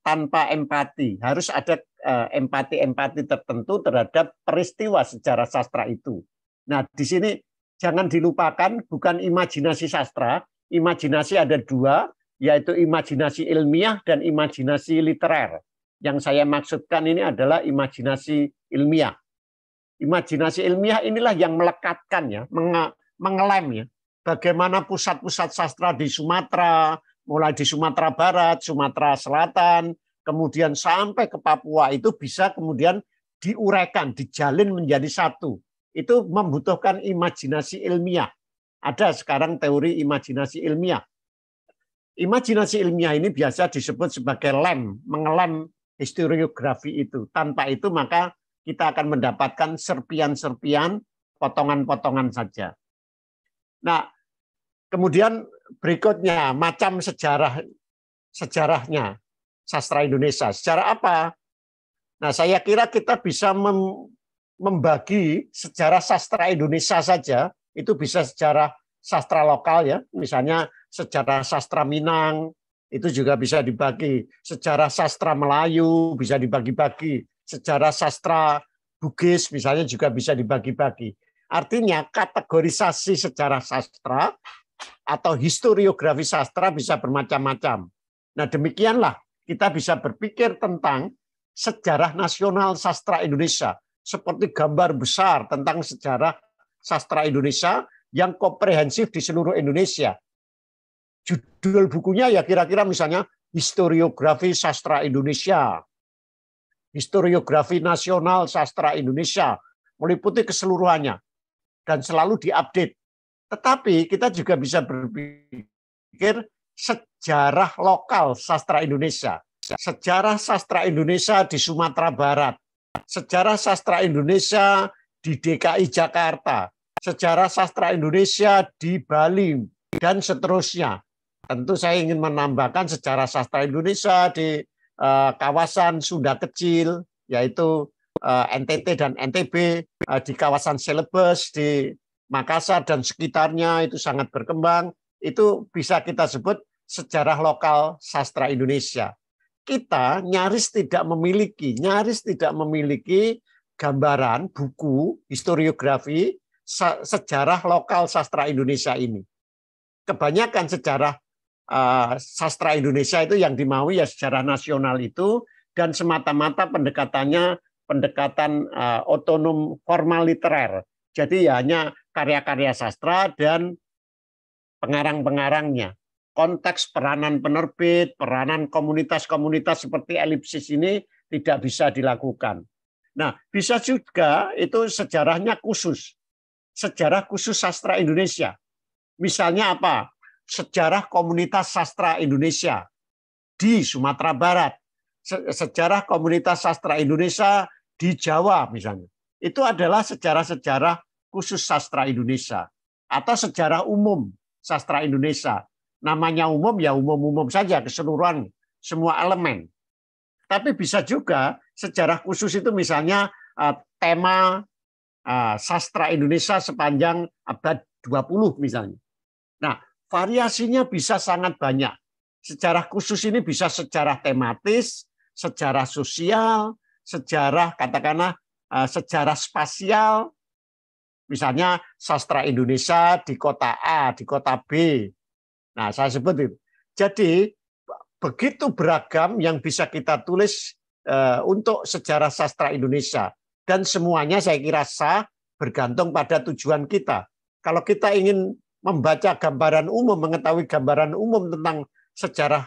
tanpa empati. Harus ada empati-empati tertentu terhadap peristiwa sejarah sastra itu. Nah, di sini jangan dilupakan bukan imajinasi sastra. Imajinasi ada dua, yaitu imajinasi ilmiah dan imajinasi literer. Yang saya maksudkan ini adalah imajinasi ilmiah. Imajinasi ilmiah inilah yang melekatkan ya, mengelem ya. Bagaimana pusat-pusat sastra di Sumatera, mulai di Sumatera Barat, Sumatera Selatan, kemudian sampai ke Papua itu bisa kemudian diuraikan, dijalin menjadi satu. Itu membutuhkan imajinasi ilmiah. Ada sekarang teori imajinasi ilmiah. Imajinasi ilmiah ini biasa disebut sebagai lem, mengelem historiografi itu. Tanpa itu maka kita akan mendapatkan serpian-serpian, potongan-potongan saja. Nah, kemudian berikutnya macam sejarahnya sastra Indonesia. Sejarah apa? Nah, saya kira kita bisa membagi sejarah sastra Indonesia saja. Itu bisa sejarah sastra lokal ya, misalnya sejarah sastra Minang, itu juga bisa dibagi. Sejarah sastra Melayu bisa dibagi-bagi. Sejarah sastra Bugis misalnya juga bisa dibagi-bagi. Artinya kategorisasi sejarah sastra atau historiografi sastra bisa bermacam-macam. Nah, demikianlah kita bisa berpikir tentang sejarah nasional sastra Indonesia seperti gambar besar tentang sejarah sastra Indonesia yang komprehensif di seluruh Indonesia. Judul bukunya ya kira-kira misalnya Historiografi Sastra Indonesia, Historiografi Nasional Sastra Indonesia, meliputi keseluruhannya dan selalu diupdate. Tetapi kita juga bisa berpikir sejarah lokal sastra Indonesia, sejarah sastra Indonesia di Sumatera Barat, sejarah sastra Indonesia di DKI Jakarta, sejarah sastra Indonesia di Bali, dan seterusnya. Tentu saya ingin menambahkan sejarah sastra Indonesia di kawasan Sunda Kecil, yaitu NTT dan NTB, di kawasan Celebes, di Makassar dan sekitarnya itu sangat berkembang. Itu bisa kita sebut sejarah lokal sastra Indonesia. Kita nyaris tidak memiliki gambaran buku historiografi sejarah lokal sastra Indonesia ini. Kebanyakan sejarah sastra Indonesia itu yang dimaui ya sejarah nasional itu, dan semata-mata pendekatan otonom formal literer. Jadi ya hanya karya-karya sastra dan pengarang-pengarangnya. Konteks peranan penerbit, peranan komunitas-komunitas seperti Elipsis ini tidak bisa dilakukan. Nah, bisa juga itu sejarahnya khusus. Sejarah khusus sastra Indonesia. Misalnya apa? Sejarah komunitas sastra Indonesia di Sumatera Barat. Sejarah komunitas sastra Indonesia di Jawa misalnya. Itu adalah sejarah-sejarah khusus sastra Indonesia. Atau sejarah umum sastra Indonesia. Namanya umum ya umum-umum saja, keseluruhan, semua elemen. Tapi bisa juga sejarah khusus itu misalnya tema sastra Indonesia sepanjang abad 20 misalnya. Nah, variasinya bisa sangat banyak. Sejarah khusus ini bisa sejarah tematis, sejarah sosial, sejarah katakanlah sejarah spasial. Misalnya sastra Indonesia di kota A, di kota B. Nah, saya sebut itu. Jadi begitu beragam yang bisa kita tulis untuk sejarah sastra Indonesia. Dan semuanya saya kira sah, bergantung pada tujuan kita. Kalau kita ingin membaca gambaran umum, mengetahui gambaran umum tentang sejarah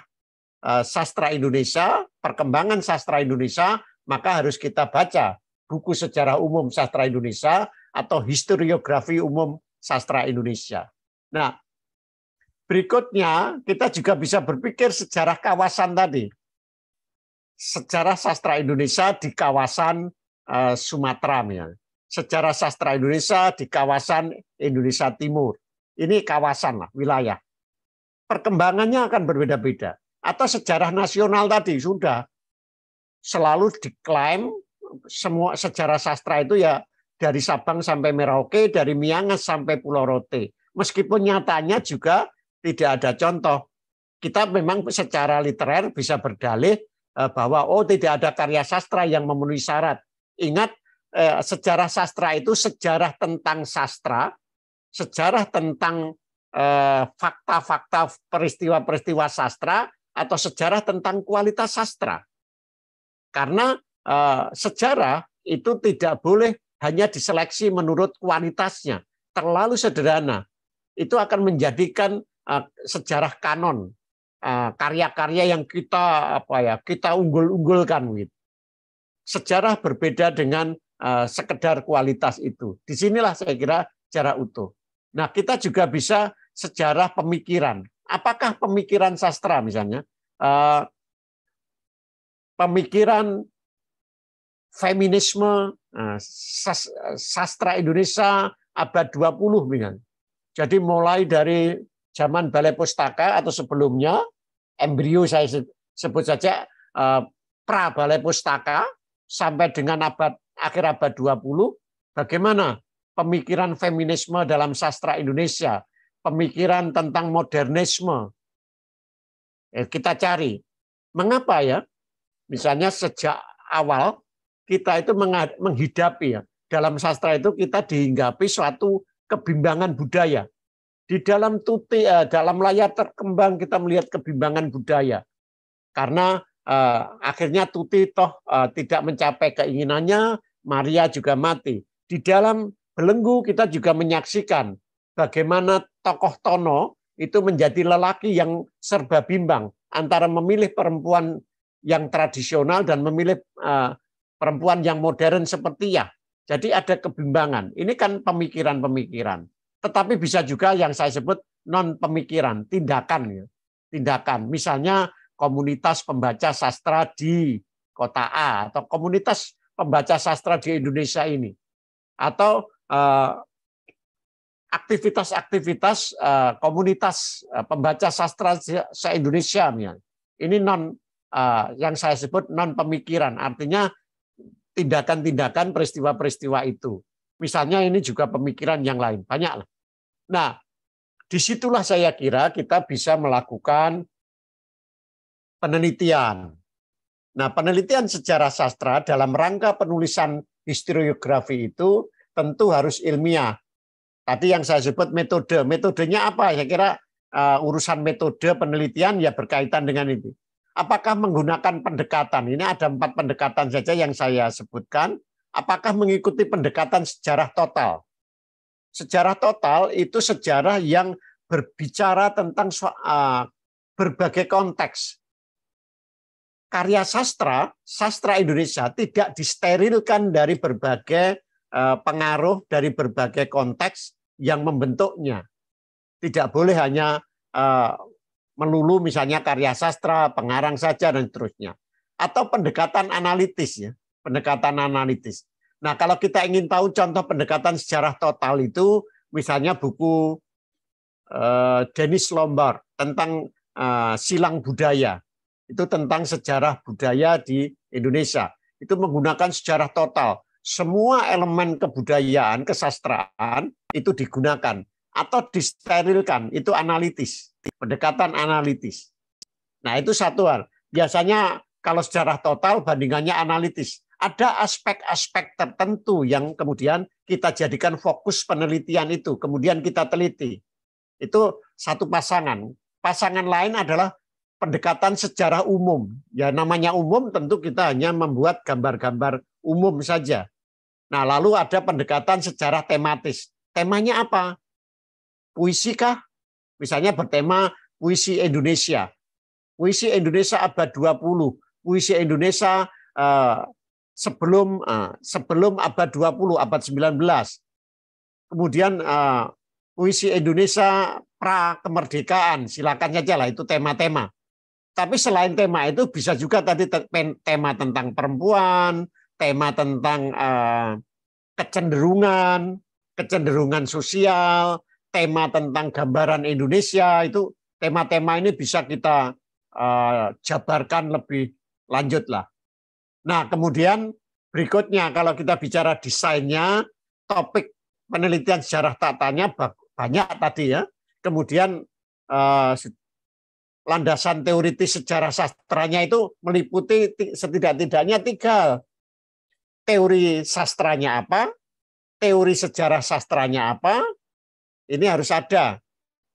sastra Indonesia, perkembangan sastra Indonesia, maka harus kita baca buku sejarah umum sastra Indonesia atau historiografi umum sastra Indonesia. Nah, berikutnya kita juga bisa berpikir sejarah kawasan tadi. Sejarah sastra Indonesia di kawasan Sumatera, misalnya. Sejarah sastra Indonesia di kawasan Indonesia Timur. Ini kawasan lah, wilayah. Perkembangannya akan berbeda-beda. Atau sejarah nasional tadi sudah selalu diklaim semua sejarah sastra itu ya dari Sabang sampai Merauke, dari Miangas sampai Pulau Rote. Meskipun nyatanya juga tidak ada contoh. Kita memang secara literer bisa berdalih bahwa tidak ada karya sastra yang memenuhi syarat. Ingat, sejarah sastra itu sejarah tentang sastra, sejarah tentang fakta-fakta peristiwa-peristiwa sastra, atau sejarah tentang kualitas sastra. Karena sejarah itu tidak boleh hanya diseleksi menurut kualitasnya, terlalu sederhana. Itu akan menjadikan sejarah kanon, karya-karya yang kita unggul-unggulkan. Gitu. Sejarah berbeda dengan sekedar kualitas itu. Disinilah saya kira sejarah utuh. Nah, kita juga bisa sejarah pemikiran. Apakah pemikiran sastra misalnya? Pemikiran feminisme, sastra Indonesia abad 20 misalnya. Jadi mulai dari zaman Balai Pustaka atau sebelumnya, embrio saya sebut saja pra Balai Pustaka sampai dengan akhir abad 20, bagaimana pemikiran feminisme dalam sastra Indonesia, pemikiran tentang modernisme. Kita cari. Mengapa ya? Misalnya sejak awal kita itu menghidapi ya. Dalam sastra itu kita dihinggapi suatu kebimbangan budaya. Di dalam dalam layar terkembang kita melihat kebimbangan budaya. Karena akhirnya Tuti tidak mencapai keinginannya, Maria juga mati. Di dalam Belenggu kita juga menyaksikan bagaimana tokoh Tono itu menjadi lelaki yang serba bimbang antara memilih perempuan yang tradisional dan memilih perempuan yang modern seperti ya. Jadi ada kebimbangan. Ini kan pemikiran-pemikiran. Tetapi bisa juga yang saya sebut non-pemikiran, tindakan. Ya. Tindakan. Misalnya komunitas pembaca sastra di kota A atau komunitas pembaca sastra di Indonesia ini. Atau aktivitas-aktivitas komunitas pembaca sastra se-Indonesia. Ini yang saya sebut non-pemikiran, artinya tindakan-tindakan peristiwa-peristiwa itu. Misalnya ini juga pemikiran yang lain, banyaklah. Nah, disitulah saya kira kita bisa melakukan penelitian. Nah, penelitian sejarah sastra dalam rangka penulisan historiografi itu tentu harus ilmiah. Tadi yang saya sebut metode. Metodenya apa? Saya kira urusan metode penelitian ya berkaitan dengan itu. Apakah menggunakan pendekatan? Ini ada 4 pendekatan saja yang saya sebutkan. Apakah mengikuti pendekatan sejarah total? Sejarah total itu sejarah yang berbicara tentang berbagai konteks. Karya sastra Indonesia tidak disterilkan dari berbagai pengaruh, dari berbagai konteks yang membentuknya. Tidak boleh hanya melulu misalnya karya sastra, pengarang saja, dan seterusnya. Atau pendekatan analitis. Ya, pendekatan analitis. Nah, kalau kita ingin tahu contoh pendekatan sejarah total itu, misalnya buku Dennis Lombard tentang silang budaya. Itu tentang sejarah budaya di Indonesia. Itu menggunakan sejarah total. Semua elemen kebudayaan, kesastraan itu digunakan. Atau disterilkan, itu analitis. Pendekatan analitis. Nah, itu satu hal. Biasanya kalau sejarah total bandingannya analitis. Ada aspek-aspek tertentu yang kemudian kita jadikan fokus penelitian itu. Kemudian kita teliti. Itu satu pasangan. Pasangan lain adalah pendekatan secara umum. Ya namanya umum tentu kita hanya membuat gambar-gambar umum saja. Nah, lalu ada pendekatan secara tematis. Temanya apa? Puisi kah? Misalnya bertema puisi Indonesia. Puisi Indonesia abad 20, puisi Indonesia sebelum abad 20, abad 19. Kemudian puisi Indonesia pra kemerdekaan, silakan saja lah, itu tema-tema. Tapi selain tema itu bisa juga tadi tema tentang perempuan, tema tentang kecenderungan sosial, tema tentang gambaran Indonesia, itu tema-tema ini bisa kita jabarkan lebih lanjut lah. Nah, kemudian berikutnya kalau kita bicara desainnya, topik penelitian sejarah tatanya banyak tadi ya. Kemudian landasan teoritis sejarah sastranya itu meliputi setidak-tidaknya 3. Teori sastranya apa, teori sejarah sastranya apa, ini harus ada.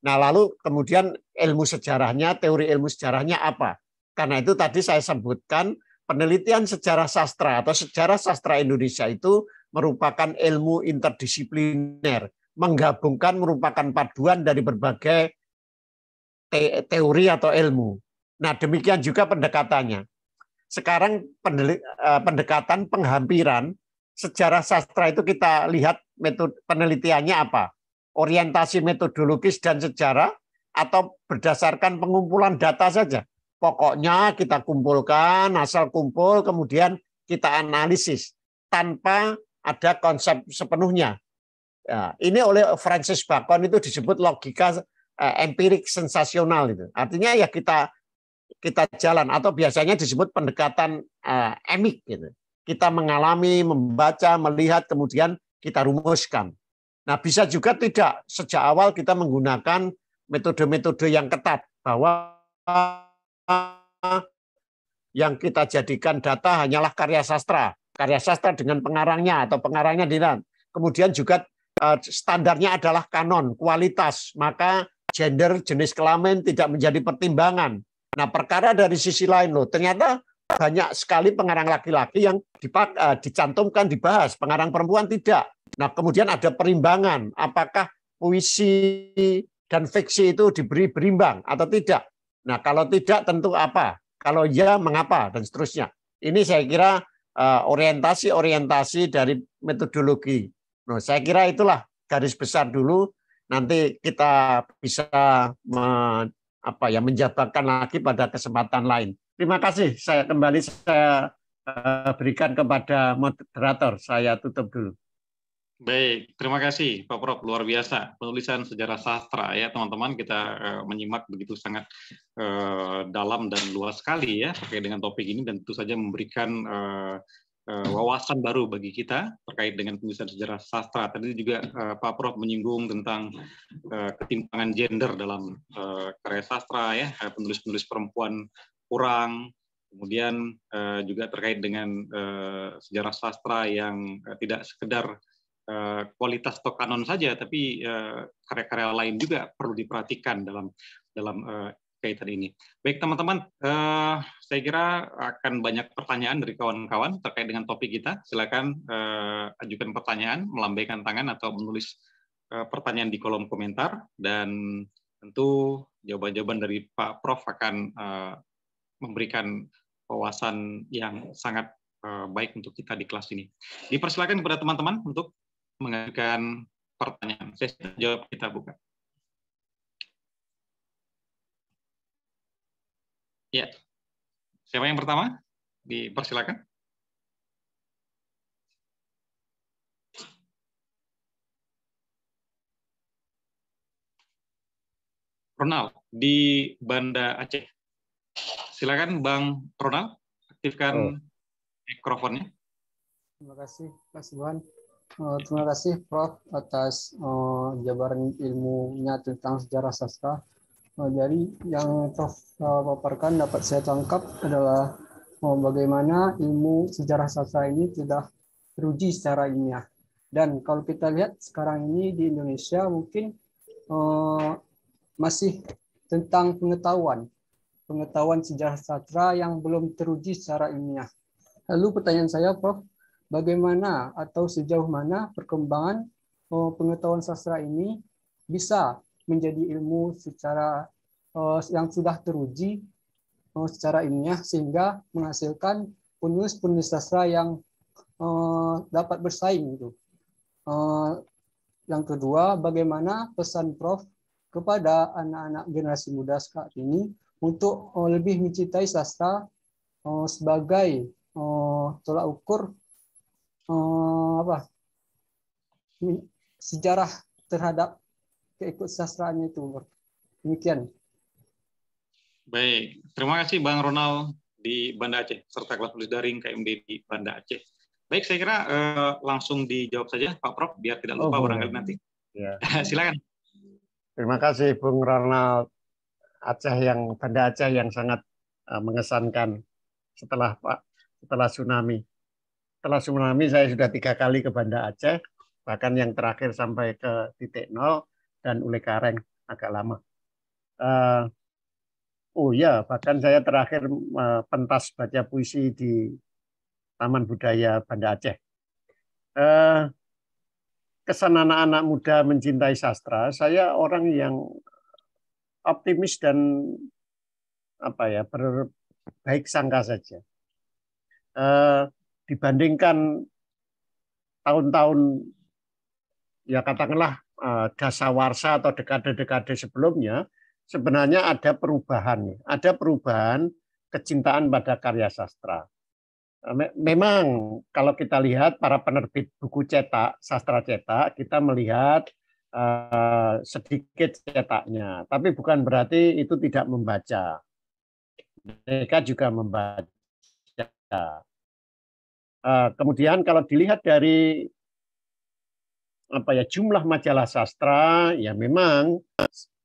Nah, lalu kemudian ilmu sejarahnya, teori ilmu sejarahnya apa. Karena itu tadi saya sebutkan penelitian sejarah sastra atau sejarah sastra Indonesia itu merupakan ilmu interdisipliner, menggabungkan merupakan paduan dari berbagai teori atau ilmu. Nah, demikian juga pendekatannya. Sekarang pendekatan penghampiran sejarah sastra itu kita lihat metode penelitiannya apa? Orientasi metodologis dan sejarah atau berdasarkan pengumpulan data saja. Pokoknya kita kumpulkan, asal kumpul, kemudian kita analisis tanpa ada konsep sepenuhnya. Ya, ini oleh Francis Bacon itu disebut logika empirik sensasional itu. Artinya ya kita jalan atau biasanya disebut pendekatan emik gitu. Kita mengalami, membaca, melihat, kemudian kita rumuskan. Nah, bisa juga tidak sejak awal kita menggunakan metode-metode yang ketat bahwa yang kita jadikan data hanyalah karya sastra dengan pengarangnya atau pengarangnya dilihat. Kemudian juga standarnya adalah kanon, kualitas, maka gender, jenis kelamin tidak menjadi pertimbangan. Nah, perkara dari sisi lain loh, ternyata banyak sekali pengarang laki-laki yang dicantumkan, dibahas, pengarang perempuan tidak. Nah, kemudian ada perimbangan, apakah puisi dan fiksi itu diberi berimbang atau tidak. Nah, kalau tidak tentu apa, kalau ya mengapa, dan seterusnya. Ini saya kira orientasi dari metodologi. Nah, saya kira itulah garis besar dulu, nanti kita bisa menjabarkan lagi pada kesempatan lain. Terima kasih. Saya berikan kepada moderator. Saya tutup dulu.
Baik, terima kasih Pak Prof. Luar biasa penulisan sejarah sastra ya teman-teman, kita menyimak begitu sangat dalam dan luas sekali ya terkait dengan topik ini, dan tentu saja memberikan wawasan baru bagi kita terkait dengan penulisan sejarah sastra. Tadi juga Pak Prof menyinggung tentang ketimpangan gender dalam karya sastra ya, penulis-penulis perempuan kurang, kemudian juga terkait dengan sejarah sastra yang tidak sekedar kualitas atau kanon saja, tapi karya-karya lain juga perlu diperhatikan dalam kaitan ini. Baik teman-teman, saya kira akan banyak pertanyaan dari kawan-kawan terkait dengan topik kita. Silakan ajukan pertanyaan, melambaikan tangan atau menulis pertanyaan di kolom komentar, dan tentu jawaban-jawaban dari Pak Prof akan memberikan wawasan yang sangat baik untuk kita di kelas ini. Dipersilakan kepada teman-teman untuk mengajukan pertanyaan. Sesi jawab kita buka. Ya, siapa yang pertama? Dipersilakan. Ronald di Banda Aceh. Silakan Bang Ronald, aktifkan mikrofonnya.
Terima kasih Mas Iwan. Terima kasih Prof atas jabaran ilmunya tentang sejarah sastra. Jadi yang Prof paparkan dapat saya tangkap adalah bagaimana ilmu sejarah sastra ini sudah teruji secara ilmiah. Dan kalau kita lihat sekarang ini di Indonesia mungkin masih tentang pengetahuan. pengetahuan sejarah sastra yang belum teruji secara ilmiah. Lalu pertanyaan saya, Prof, bagaimana atau sejauh mana perkembangan pengetahuan sastra ini bisa menjadi ilmu secara yang sudah teruji secara ilmiah sehingga menghasilkan penulis-penulis sastra yang dapat bersaing gitu. Yang kedua, bagaimana pesan Prof kepada anak-anak generasi muda saat ini untuk lebih mencintai sastra sebagai tolak ukur sejarah terhadap keikutsastraannya itu. Demikian.
Baik, terima kasih Bang Ronald di Banda Aceh serta kelas tulis daring KMD di Banda Aceh. Baik, saya kira langsung dijawab saja Pak Prof biar tidak lupa barangkali nanti.
Ya.
Silakan.
Terima kasih Bung Ronald Aceh yang Banda Aceh yang sangat mengesankan setelah tsunami. Setelah tsunami saya sudah 3 kali ke Banda Aceh, bahkan yang terakhir sampai ke titik 0 dan Ule Kareng agak lama. Oh ya, bahkan saya terakhir pentas baca puisi di Taman Budaya Banda Aceh. Kesan anak-anak muda mencintai sastra, saya orang yang optimis dan berbaik sangka saja. Dibandingkan tahun-tahun ya katakanlah dasawarsa atau dekade-dekade sebelumnya, sebenarnya ada perubahan kecintaan pada karya sastra. Memang kalau kita lihat para penerbit buku cetak, sastra cetak, kita melihat sedikit cetaknya, tapi bukan berarti itu tidak membaca. Mereka juga membaca. Kemudian kalau dilihat dari jumlah majalah sastra, ya memang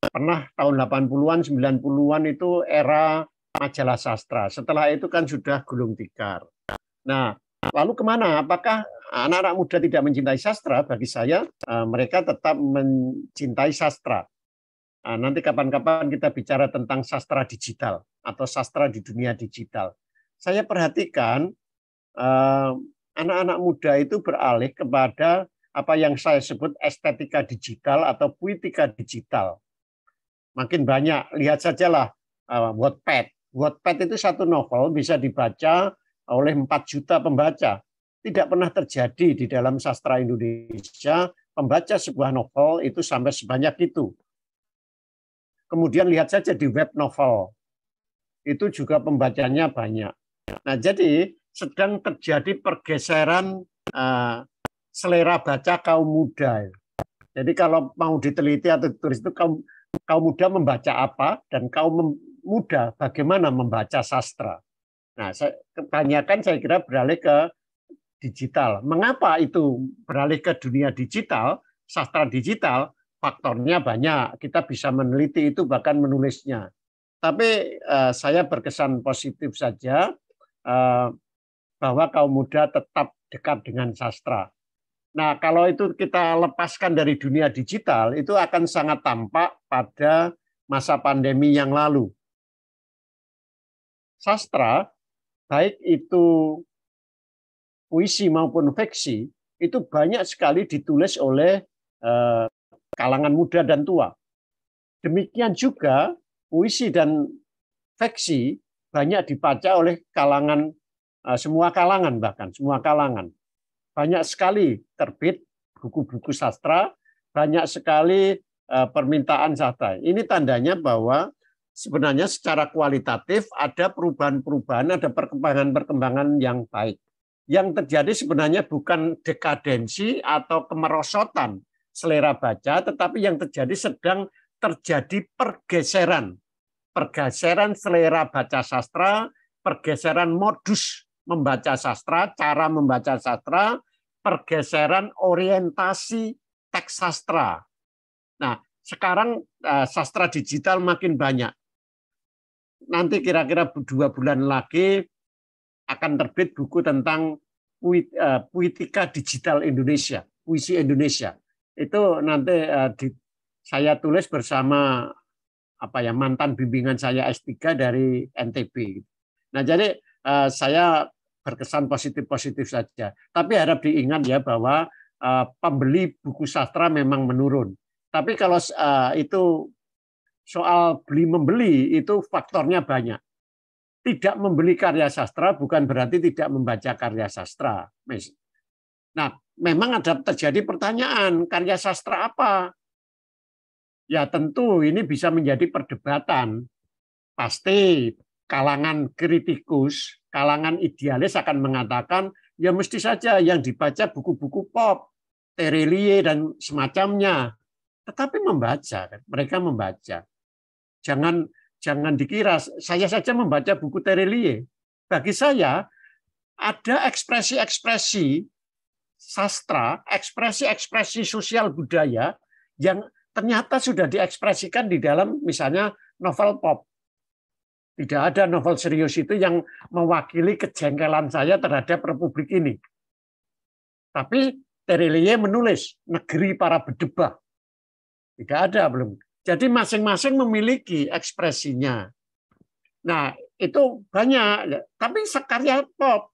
pernah tahun 80-an, 90-an itu era majalah sastra. Setelah itu kan sudah gulung tikar. Nah, lalu kemana? Apakah anak-anak muda tidak mencintai sastra? Bagi saya, mereka tetap mencintai sastra. Nanti kapan-kapan kita bicara tentang sastra digital atau sastra di dunia digital. Saya perhatikan anak-anak muda itu beralih kepada apa yang saya sebut estetika digital atau puitika digital. Makin banyak, lihat sajalah Wattpad. Wattpad itu satu novel bisa dibaca oleh 4 juta pembaca. Tidak pernah terjadi di dalam sastra Indonesia pembaca sebuah novel itu sampai sebanyak itu. Kemudian lihat saja di web novel, itu juga pembacanya banyak. Nah, jadi sedang terjadi pergeseran selera baca kaum muda. Jadi kalau mau diteliti atau ditulis itu kaum muda membaca apa dan kaum muda bagaimana membaca sastra. Nah, kebanyakan saya kira beralih ke digital. Mengapa itu beralih ke dunia digital, sastra digital? Faktornya banyak. Kita bisa meneliti itu bahkan menulisnya. Tapi saya berkesan positif saja bahwa kaum muda tetap dekat dengan sastra. Nah, kalau itu kita lepaskan dari dunia digital, itu akan sangat tampak pada masa pandemi yang lalu. Sastra, baik itu puisi maupun fiksi, itu banyak sekali ditulis oleh kalangan muda dan tua. Demikian juga puisi dan fiksi banyak dibaca oleh kalangan, semua kalangan bahkan, semua kalangan. Banyak sekali terbit buku-buku sastra, banyak sekali permintaan sastra. Ini tandanya bahwa sebenarnya secara kualitatif ada perubahan-perubahan, ada perkembangan-perkembangan yang baik. Yang terjadi sebenarnya bukan dekadensi atau kemerosotan selera baca, tetapi yang terjadi sedang terjadi pergeseran selera baca sastra, pergeseran modus membaca sastra, cara membaca sastra, pergeseran orientasi teks sastra. Nah, sekarang sastra digital makin banyak. Nanti kira-kira 2 bulan lagi akan terbit buku tentang puitika digital Indonesia, puisi Indonesia. Itu nanti saya tulis bersama mantan bimbingan saya S3 dari NTB. Nah, jadi saya berkesan positif-positif saja. Tapi harap diingat ya bahwa pembeli buku sastra memang menurun. Tapi kalau itu soal beli-membeli itu faktornya banyak. Tidak membeli karya sastra bukan berarti tidak membaca karya sastra. Nah, memang ada terjadi pertanyaan, karya sastra apa? Ya tentu ini bisa menjadi perdebatan. Pasti kalangan kritikus, kalangan idealis akan mengatakan, ya mesti saja yang dibaca buku-buku pop, Terelie dan semacamnya. Tetapi membaca, mereka membaca. Jangan dikira saya saja membaca buku Terelie. Bagi saya ada ekspresi-ekspresi sastra, ekspresi-ekspresi sosial budaya yang ternyata sudah diekspresikan di dalam misalnya novel pop. Tidak ada novel serius itu yang mewakili kejengkelan saya terhadap Republik ini. Tapi Terelie menulis Negeri Para Bedebah. Tidak ada belum. Jadi masing-masing memiliki ekspresinya. Nah, itu banyak. Tapi karya pop.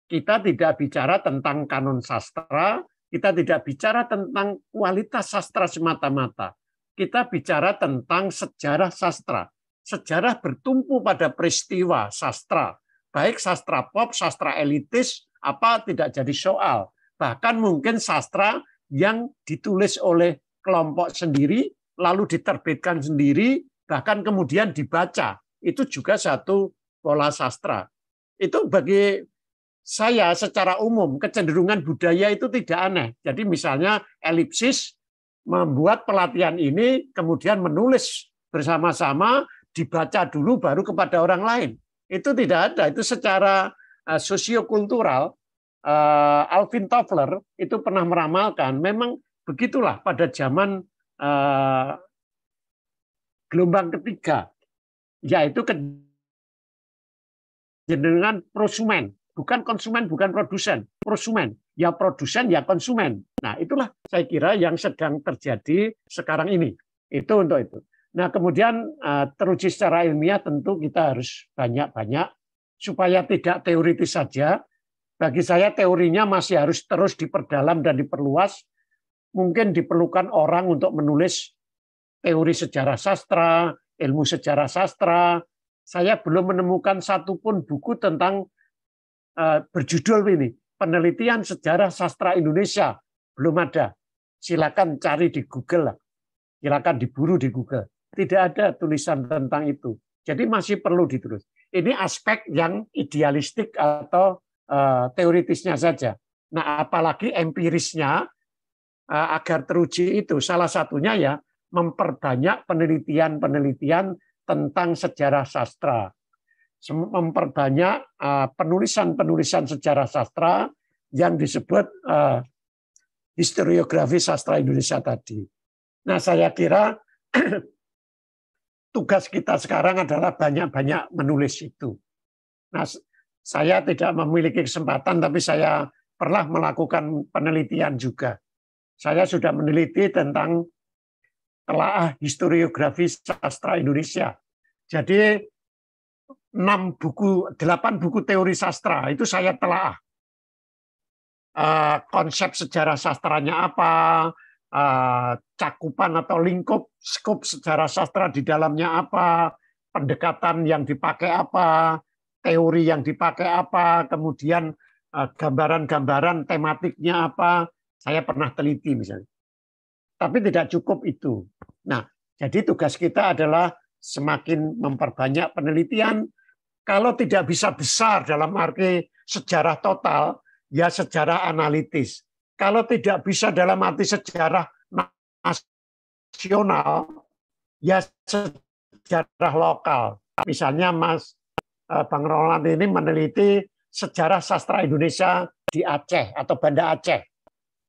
Kita tidak bicara tentang kanon sastra, kita tidak bicara tentang kualitas sastra semata-mata. Kita bicara tentang sejarah sastra. Sejarah bertumpu pada peristiwa sastra. Baik sastra pop, sastra elitis, apa tidak jadi soal. Bahkan mungkin sastra yang ditulis oleh kelompok sendiri, lalu diterbitkan sendiri, bahkan kemudian dibaca. Itu juga satu pola sastra. Itu bagi saya secara umum, kecenderungan budaya itu tidak aneh. Jadi misalnya Elipsis membuat pelatihan ini, kemudian menulis bersama-sama, dibaca dulu baru kepada orang lain. Itu tidak ada. Itu secara sosiokultural, Alvin Toffler itu pernah meramalkan, memang begitulah pada zaman gelombang ketiga, yaitu kecenderungan prosumen. Bukan konsumen, bukan produsen. Prosumen. Ya produsen, ya konsumen. Nah, itulah saya kira yang sedang terjadi sekarang ini. Itu untuk itu. Nah, kemudian teruji secara ilmiah tentu kita harus banyak-banyak supaya tidak teoritis saja. Bagi saya teorinya masih harus terus diperdalam dan diperluas. Mungkin diperlukan orang untuk menulis teori sejarah sastra, ilmu sejarah sastra. Saya belum menemukan satupun buku tentang berjudul ini, penelitian sejarah sastra Indonesia. Belum ada. Silakan cari di Google. Silakan diburu di Google. Tidak ada tulisan tentang itu. Jadi masih perlu ditulis. Ini aspek yang idealistik atau teoritisnya saja. Nah, apalagi empirisnya agar teruji itu. Salah satunya ya memperbanyak penelitian-penelitian tentang sejarah sastra. Memperbanyak penulisan-penulisan sejarah sastra yang disebut historiografi sastra Indonesia tadi. Nah, saya kira tugas kita sekarang adalah banyak-banyak menulis itu. Nah, saya tidak memiliki kesempatan, tapi saya pernah melakukan penelitian juga. Saya sudah meneliti tentang telaah historiografi sastra Indonesia. Jadi 8 buku teori sastra itu saya telaah. Konsep sejarah sastranya apa, cakupan atau lingkup skop sejarah sastra di dalamnya apa, pendekatan yang dipakai apa, teori yang dipakai apa, kemudian gambaran-gambaran tematiknya apa, saya pernah teliti misalnya. Tapi tidak cukup itu. Nah, jadi tugas kita adalah semakin memperbanyak penelitian. Kalau tidak bisa besar dalam arti sejarah total, ya sejarah analitis. Kalau tidak bisa dalam arti sejarah nasional, ya sejarah lokal. Misalnya Bang Roland ini meneliti sejarah sastra Indonesia di Aceh atau Banda Aceh.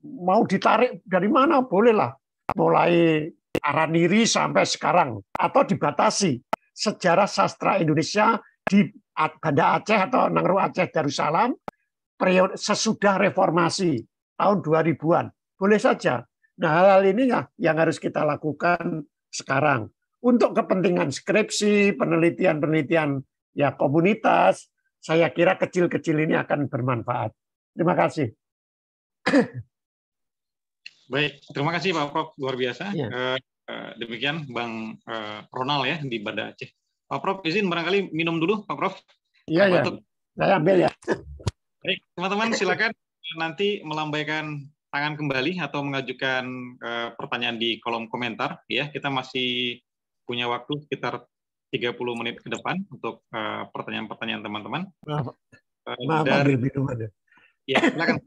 Mau ditarik dari mana? Bolehlah. Mulai Araniri sampai sekarang. Atau dibatasi. Sejarah sastra Indonesia di Banda Aceh atau Nangro Aceh Darussalam periode sesudah reformasi tahun 2000-an. Boleh saja. Nah, hal-hal ini yang harus kita lakukan sekarang. untuk kepentingan skripsi, penelitian-penelitian ya komunitas, saya kira kecil-kecil ini akan bermanfaat. Terima kasih.
Baik, terima kasih Pak Prof, luar biasa.
Ya.
Demikian Bang Ronald ya di Banda Aceh. Pak Prof, izin barangkali minum dulu Pak Prof.
Iya, ya. Saya ambil ya.
Baik, teman-teman silakan nanti melambaikan tangan kembali atau mengajukan pertanyaan di kolom komentar ya. Kita masih punya waktu sekitar 30 menit ke depan untuk pertanyaan-pertanyaan teman-teman.
Maaf, ambil minuman.
Ya, silakan.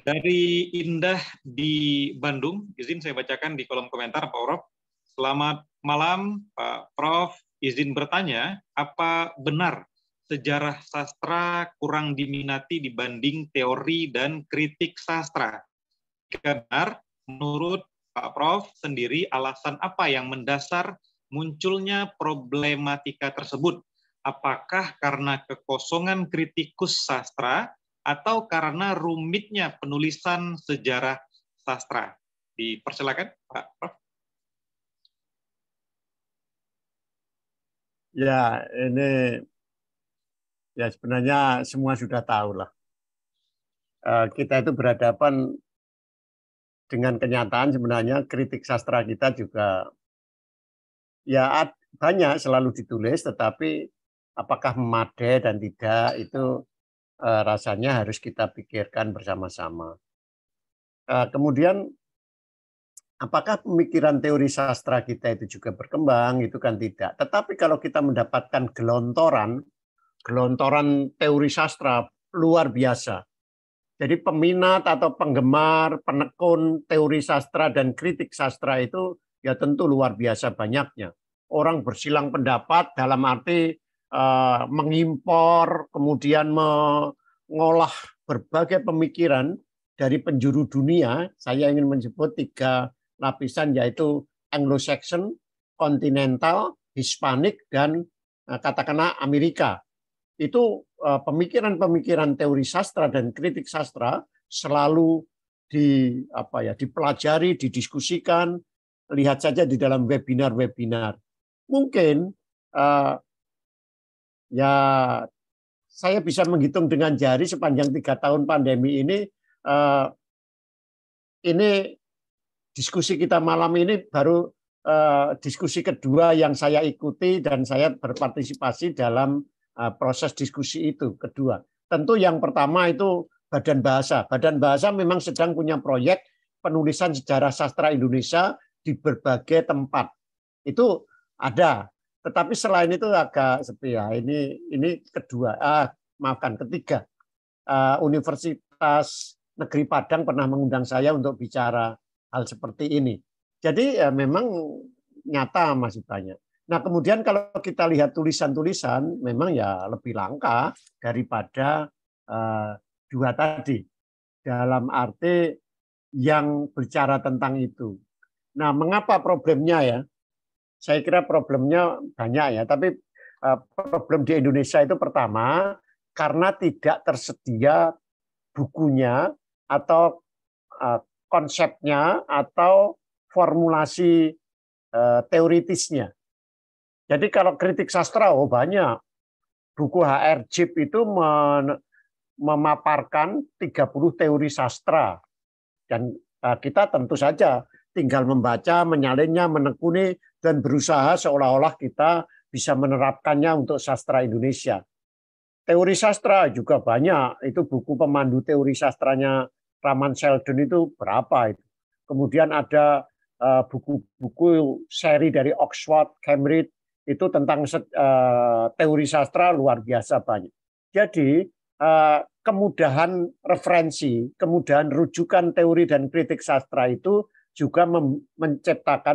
Dari Indah di Bandung, izin saya bacakan di kolom komentar Pak Prof. Selamat malam Pak Prof, izin bertanya, apa benar sejarah sastra kurang diminati dibanding teori dan kritik sastra? Benar, menurut Pak Prof sendiri alasan apa yang mendasar munculnya problematika tersebut? Apakah karena kekosongan kritikus sastra atau karena rumitnya penulisan sejarah sastra? Dipersilakan Pak Prof.
Ya, ini ya sebenarnya semua sudah tahu lah. Kita itu berhadapan dengan kenyataan sebenarnya kritik sastra kita juga ya banyak selalu ditulis, tetapi apakah memadai dan tidak itu rasanya harus kita pikirkan bersama-sama. Kemudian apakah pemikiran teori sastra kita itu juga berkembang? Itu kan tidak. Tetapi kalau kita mendapatkan gelontoran teori sastra luar biasa. Jadi peminat atau penggemar, penekun teori sastra dan kritik sastra itu ya tentu luar biasa banyaknya. Orang bersilang pendapat dalam arti mengimpor, kemudian mengolah berbagai pemikiran dari penjuru dunia. Saya ingin menyebut 3 lapisan, yaitu Anglo-Saxon, Kontinental, Hispanik, dan katakanlah Amerika. Itu pemikiran-pemikiran teori sastra dan kritik sastra selalu dipelajari, didiskusikan. Lihat saja di dalam webinar-webinar. Mungkin ya saya bisa menghitung dengan jari sepanjang 3 tahun pandemi ini diskusi kita malam ini baru diskusi kedua yang saya ikuti dan saya berpartisipasi dalam proses diskusi itu kedua. Tentu yang pertama itu Badan Bahasa. Badan Bahasa memang sedang punya proyek penulisan sejarah sastra Indonesia di berbagai tempat. Itu ada. Tetapi selain itu agak sepi ya. Ini kedua. Ketiga. Universitas Negeri Padang pernah mengundang saya untuk bicara hal seperti ini. Jadi ya memang nyata masih banyak. Nah, kemudian kalau kita lihat tulisan-tulisan, memang ya lebih langka daripada 2 tadi. Dalam arti yang bicara tentang itu. Nah, mengapa problemnya ya? Saya kira problemnya banyak ya, tapi problem di Indonesia itu pertama, karena tidak tersedia bukunya atau konsepnya atau formulasi teoritisnya. Jadi kalau kritik sastra, banyak. Buku HR Jip itu memaparkan 30 teori sastra. Dan kita tentu saja tinggal membaca, menyalinnya, menekuni, dan berusaha seolah-olah kita bisa menerapkannya untuk sastra Indonesia. Teori sastra juga banyak. Itu buku pemandu teori sastranya Raman Sheldon itu berapa itu. Kemudian ada buku-buku seri dari Oxford, Cambridge, itu tentang teori sastra luar biasa banyak. Jadi kemudahan referensi, kemudahan rujukan teori dan kritik sastra itu juga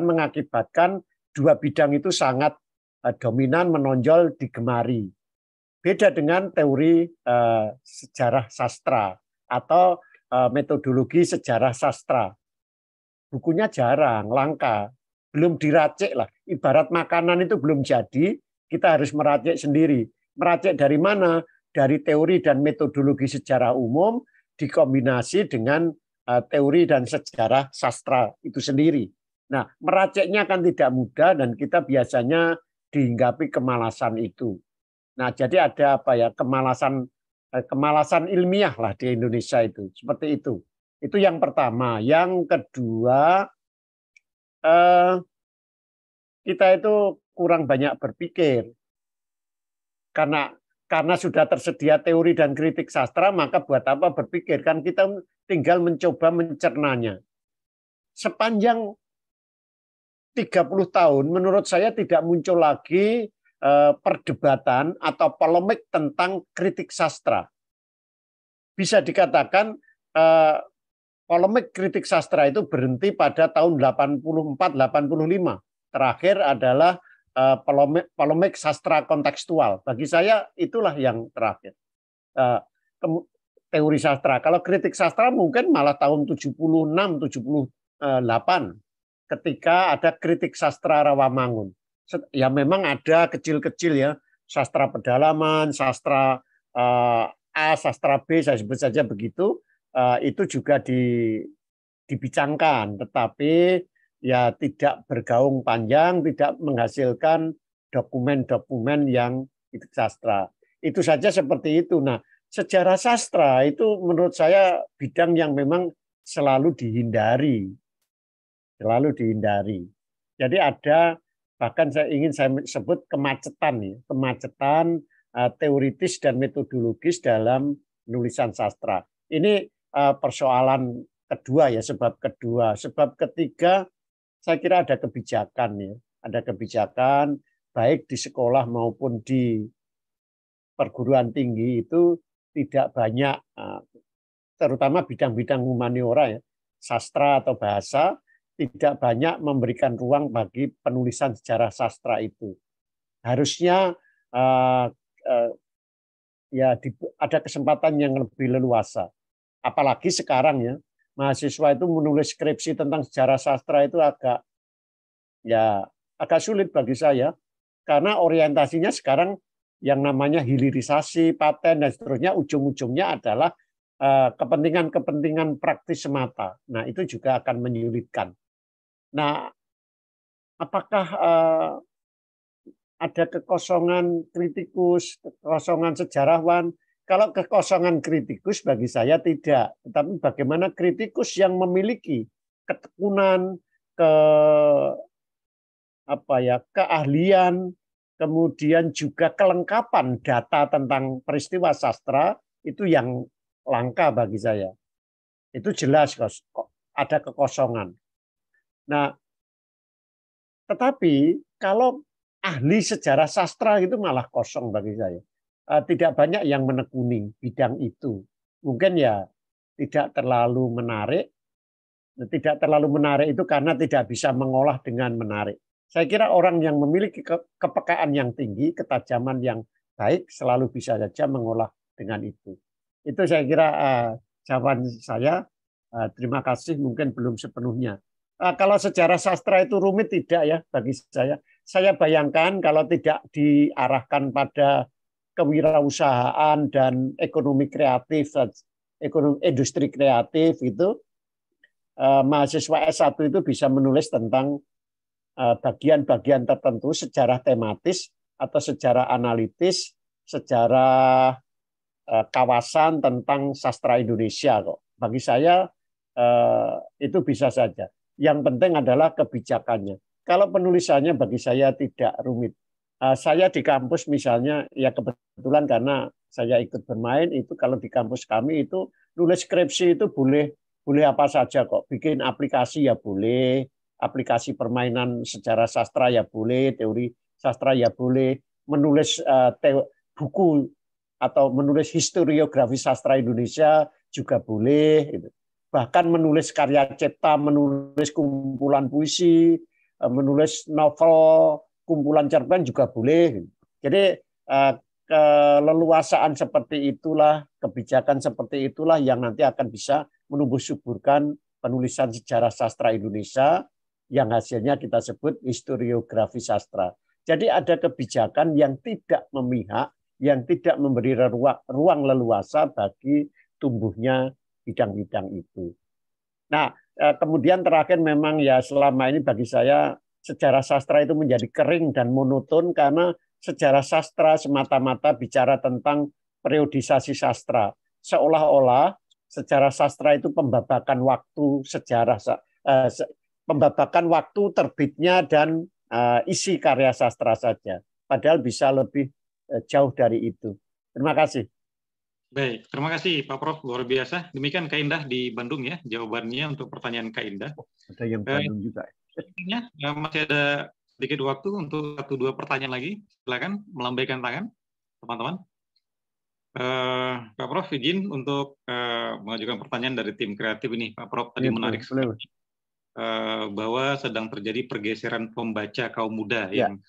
mengakibatkan 2 bidang itu sangat dominan, menonjol, digemari. Beda dengan teori sejarah sastra atau metodologi sejarah sastra. Bukunya jarang, langka. Belum diracik lah. Ibarat makanan itu belum jadi, kita harus meracik sendiri. Meracik dari mana? Dari teori dan metodologi sejarah umum dikombinasi dengan teori dan sejarah sastra itu sendiri. Nah, meraciknya kan tidak mudah dan kita biasanya dihinggapi kemalasan itu. Nah, jadi ada apa ya, kemalasan ilmiah lah di Indonesia itu, seperti itu. Itu yang pertama. Yang kedua, kita itu kurang banyak berpikir. Karena sudah tersedia teori dan kritik sastra, maka buat apa berpikir? Kan kita tinggal mencoba mencernanya. Sepanjang 30 tahun, menurut saya tidak muncul lagi perdebatan atau polemik tentang kritik sastra. Bisa dikatakan polemik kritik sastra itu berhenti pada tahun 84-85. Terakhir adalah polemik sastra kontekstual. Bagi saya itulah yang terakhir. Teori sastra. Kalau kritik sastra mungkin malah tahun 76-78 ketika ada kritik sastra Rawamangun. Ya memang ada kecil-kecil ya, sastra pedalaman, sastra A, sastra B, saya sebut saja begitu, itu juga dibincangkan, tetapi ya tidak bergaung panjang, tidak menghasilkan dokumen-dokumen yang kritik sastra. Itu saja seperti itu. Nah, sejarah sastra itu menurut saya bidang yang memang selalu dihindari. Jadi ada, bahkan saya sebut kemacetan ya, kemacetan teoritis dan metodologis dalam penulisan sastra. Ini persoalan kedua ya, sebab kedua. Sebab ketiga, saya kira ada kebijakan ya, ada kebijakan baik di sekolah maupun di perguruan tinggi itu tidak banyak, terutama bidang-bidang humaniora ya, sastra atau bahasa, tidak banyak memberikan ruang bagi penulisan sejarah sastra itu. Harusnya ya ada kesempatan yang lebih leluasa. Apalagi sekarang ya, mahasiswa itu menulis skripsi tentang sejarah sastra itu agak sulit bagi saya, karena orientasinya sekarang yang namanya hilirisasi, paten dan seterusnya, ujung-ujungnya adalah kepentingan-kepentingan praktis semata. Nah, itu juga akan menyulitkan. Nah, apakah ada kekosongan kritikus, kekosongan sejarawan? Kalau kekosongan kritikus bagi saya tidak. Tetapi bagaimana kritikus yang memiliki ketekunan, keahlian, kemudian juga kelengkapan data tentang peristiwa sastra, itu yang langka bagi saya. Itu jelas kok ada kekosongan. Nah, tetapi kalau ahli sejarah sastra itu malah kosong bagi saya. Tidak banyak yang menekuni bidang itu. Mungkin ya tidak terlalu menarik. Tidak terlalu menarik itu karena tidak bisa mengolah dengan menarik. Saya kira orang yang memiliki kepekaan yang tinggi, ketajaman yang baik, selalu bisa saja mengolah dengan itu. Itu saya kira jawaban saya. Terima kasih, mungkin belum sepenuhnya. Kalau sejarah sastra itu rumit, tidak ya bagi saya. Saya bayangkan kalau tidak diarahkan pada kewirausahaan dan ekonomi kreatif, industri kreatif itu, mahasiswa S1 itu bisa menulis tentang bagian-bagian tertentu, sejarah tematis atau sejarah analitis, sejarah kawasan tentang sastra Indonesia kok. Bagi saya itu bisa saja. Yang penting adalah kebijakannya. Kalau penulisannya bagi saya tidak rumit. Saya di kampus misalnya, ya kebetulan karena saya ikut bermain, itu kalau di kampus kami itu nulis skripsi itu boleh apa saja kok. Bikin aplikasi ya boleh, aplikasi permainan sejarah sastra ya boleh, teori sastra ya boleh, menulis buku atau menulis historiografi sastra Indonesia juga boleh. Gitu. Bahkan menulis karya cipta, menulis kumpulan puisi, menulis novel, kumpulan cerpen juga boleh. Jadi keleluasaan seperti itulah, kebijakan seperti itulah yang nanti akan bisa menumbuh suburkan penulisan sejarah sastra Indonesia yang hasilnya kita sebut historiografi sastra. Jadi ada kebijakan yang tidak memihak, yang tidak memberi ruang leluasa bagi tumbuhnya bidang-bidang itu. Nah, kemudian terakhir memang ya selama ini bagi saya sejarah sastra itu menjadi kering dan monoton karena sejarah sastra semata-mata bicara tentang periodisasi sastra. Seolah-olah sejarah sastra itu pembabakan waktu sejarah, pembabakan waktu terbitnya dan isi karya sastra saja. Padahal bisa lebih jauh dari itu. Terima kasih.
Baik, terima kasih Pak Prof. Luar biasa. Demikian Kak Indah di Bandung ya, jawabannya untuk pertanyaan Kak Indah.
Ada yang Bandung juga.
Masih ada sedikit waktu untuk 1-2 pertanyaan lagi. Silakan melambaikan tangan, teman-teman. Pak Prof, izin untuk mengajukan pertanyaan dari tim kreatif ini. Pak Prof tadi menarik sekali bahwa sedang terjadi pergeseran pembaca kaum muda yang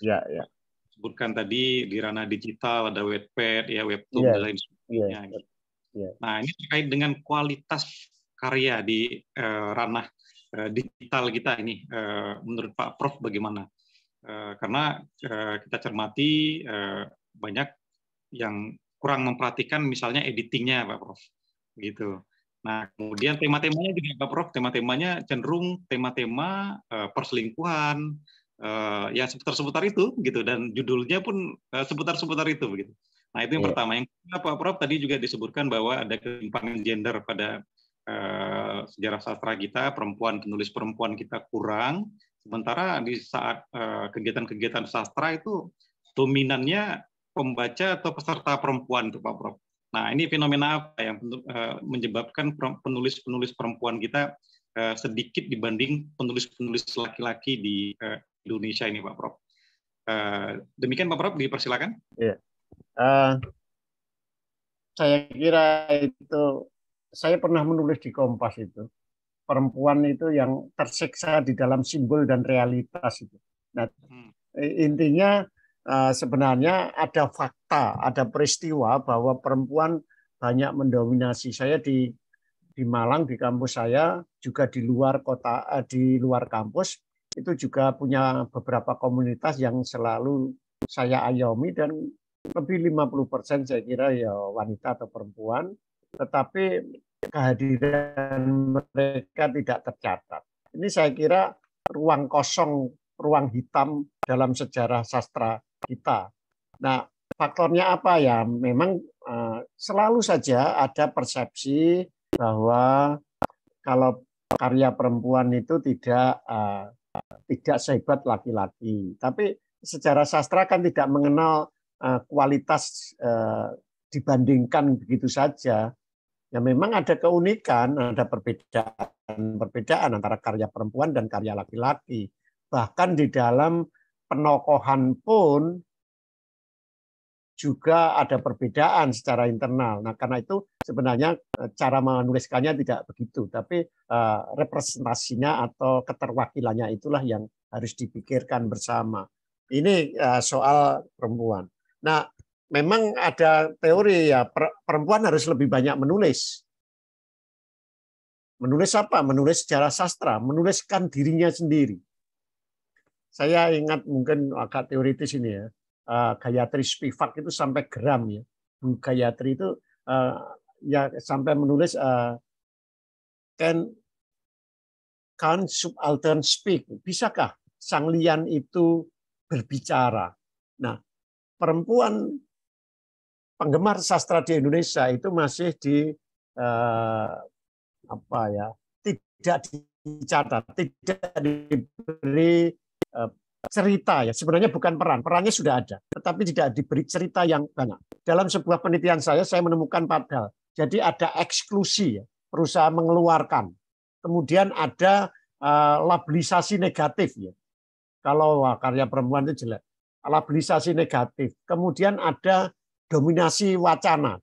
disebutkan tadi di ranah digital, ada Wattpad, ya webtoon dan lain sebagainya. Nah, ini terkait dengan kualitas karya di ranah digital kita ini, menurut Pak Prof bagaimana? Karena kita cermati banyak yang kurang memperhatikan misalnya editingnya, Pak Prof. Gitu. Nah, kemudian tema-temanya juga, Pak Prof, tema-temanya cenderung tema-tema perselingkuhan, ya seputar-seputar itu, gitu, dan judulnya pun seputar-seputar itu, begitu. Nah, itu yang pertama. Yang kedua, Pak Prof, tadi juga disebutkan bahwa ada ketimpangan gender pada sejarah sastra kita, penulis perempuan kita kurang, sementara di saat kegiatan-kegiatan sastra itu dominannya pembaca atau peserta perempuan, tuh Pak Prof. Nah, ini fenomena apa yang menyebabkan penulis-penulis perempuan kita sedikit dibanding penulis-penulis laki-laki di Indonesia ini, Pak Prof. Demikian Pak Prof, dipersilakan.
Ya. Saya kira itu, saya pernah menulis di Kompas itu, perempuan itu yang tersiksa di dalam simbol dan realitas itu. Nah, intinya sebenarnya ada fakta, ada peristiwa bahwa perempuan banyak mendominasi. Saya di Malang, di kampus saya, juga di luar kota, di luar kampus, itu juga punya beberapa komunitas yang selalu saya ayomi, dan lebih 50% saya kira ya wanita atau perempuan, tetapi kehadiran mereka tidak tercatat. Ini saya kira ruang kosong, ruang hitam dalam sejarah sastra kita. Nah, faktornya apa ya? Memang selalu saja ada persepsi bahwa kalau karya perempuan itu tidak sehebat laki-laki. Tapi sejarah sastra kan tidak mengenal kualitas dibandingkan begitu saja. Ya memang ada keunikan, ada perbedaan antara karya perempuan dan karya laki-laki. Bahkan di dalam penokohan pun juga ada perbedaan secara internal. Nah, karena itu sebenarnya cara menuliskannya tidak begitu, tapi representasinya atau keterwakilannya itulah yang harus dipikirkan bersama. Ini soal perempuan. Nah, memang ada teori ya, perempuan harus lebih banyak menulis. Menulis apa? Menulis sejarah sastra, menuliskan dirinya sendiri. Saya ingat mungkin agak teoritis ini ya, Gayatri Spivak itu sampai geram ya. Bu Gayatri itu ya sampai menulis can subaltern speak? Bisakah sang lian itu berbicara? Nah, perempuan penggemar sastra di Indonesia itu masih tidak dicatat, tidak diberi cerita ya. Sebenarnya bukan perannya sudah ada, tetapi tidak diberi cerita yang banyak. Dalam sebuah penelitian saya menemukan padahal. Jadi ada eksklusi ya, berusaha mengeluarkan. Kemudian ada labelisasi negatif ya. Kalau karya perempuan itu jelek, labelisasi negatif. Kemudian ada dominasi wacana,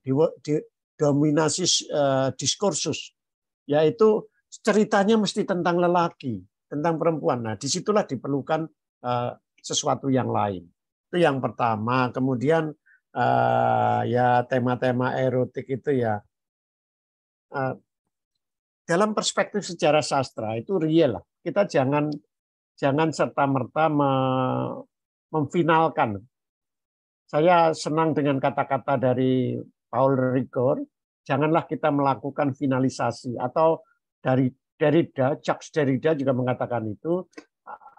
dominasi diskursus, yaitu ceritanya mesti tentang lelaki, tentang perempuan. Nah, disitulah diperlukan sesuatu yang lain. Itu yang pertama. Kemudian ya tema-tema erotik itu ya dalam perspektif sejarah sastra itu real lah. Kita jangan serta-merta memfinalkan. Saya senang dengan kata-kata dari Paul Ricoeur, janganlah kita melakukan finalisasi, atau dari Derrida, Jacques Derrida juga mengatakan itu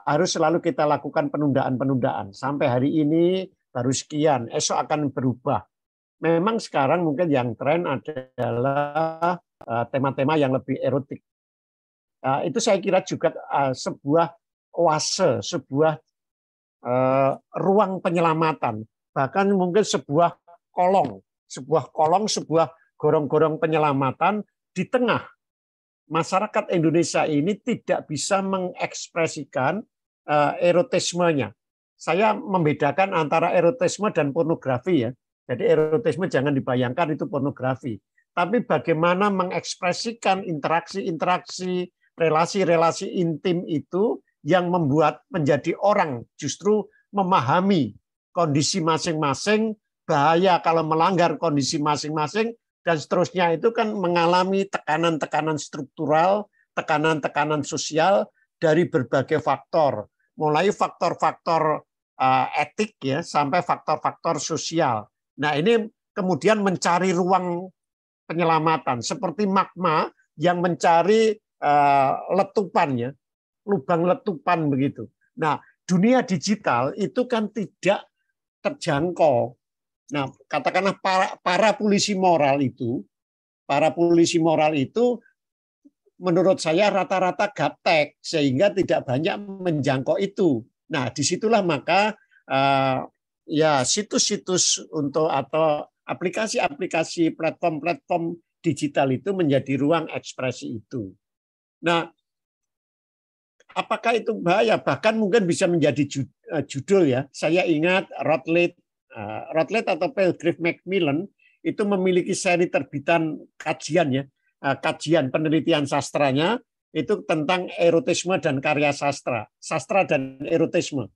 harus selalu kita lakukan penundaan-penundaan. Sampai hari ini baru sekian, esok akan berubah. Memang sekarang mungkin yang tren adalah tema-tema yang lebih erotik. Itu saya kira juga sebuah oase, sebuah ruang penyelamatan, bahkan mungkin sebuah kolong, sebuah gorong-gorong penyelamatan di tengah masyarakat Indonesia ini tidak bisa mengekspresikan erotismenya. Saya membedakan antara erotisme dan pornografi ya. Jadi erotisme jangan dibayangkan itu pornografi. Tapi bagaimana mengekspresikan interaksi-interaksi, relasi-relasi intim itu yang membuat menjadi orang justru memahami kondisi masing-masing, bahaya kalau melanggar kondisi masing-masing, dan seterusnya itu kan mengalami tekanan-tekanan struktural, tekanan-tekanan sosial dari berbagai faktor, mulai faktor-faktor etik ya sampai faktor-faktor sosial. Nah ini kemudian mencari ruang penyelamatan seperti magma yang mencari letupannya, lubang letupan begitu. Nah dunia digital itu kan tidak terjangkau. Nah, katakanlah para polisi moral itu menurut saya rata-rata gaptek sehingga tidak banyak menjangkau itu. Nah, disitulah maka ya situs-situs untuk atau aplikasi-aplikasi platform-platform digital itu menjadi ruang ekspresi itu. Nah, apakah itu bahaya? Bahkan mungkin bisa menjadi judul ya. Saya ingat Routledge atau Pelgrave Macmillan itu memiliki seri terbitan kajian ya, kajian penelitian sastranya itu tentang erotisme dan karya sastra dan erotisme.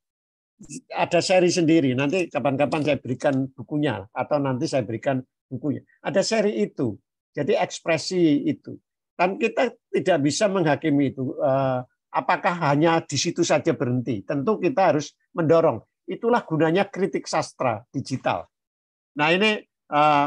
Ada seri sendiri. Nanti kapan-kapan saya berikan bukunya atau nanti saya berikan bukunya. Ada seri itu. Jadi ekspresi itu. Dan kita tidak bisa menghakimi itu. Apakah hanya di situ saja berhenti? Tentu kita harus mendorong. Itulah gunanya kritik sastra digital. Nah ini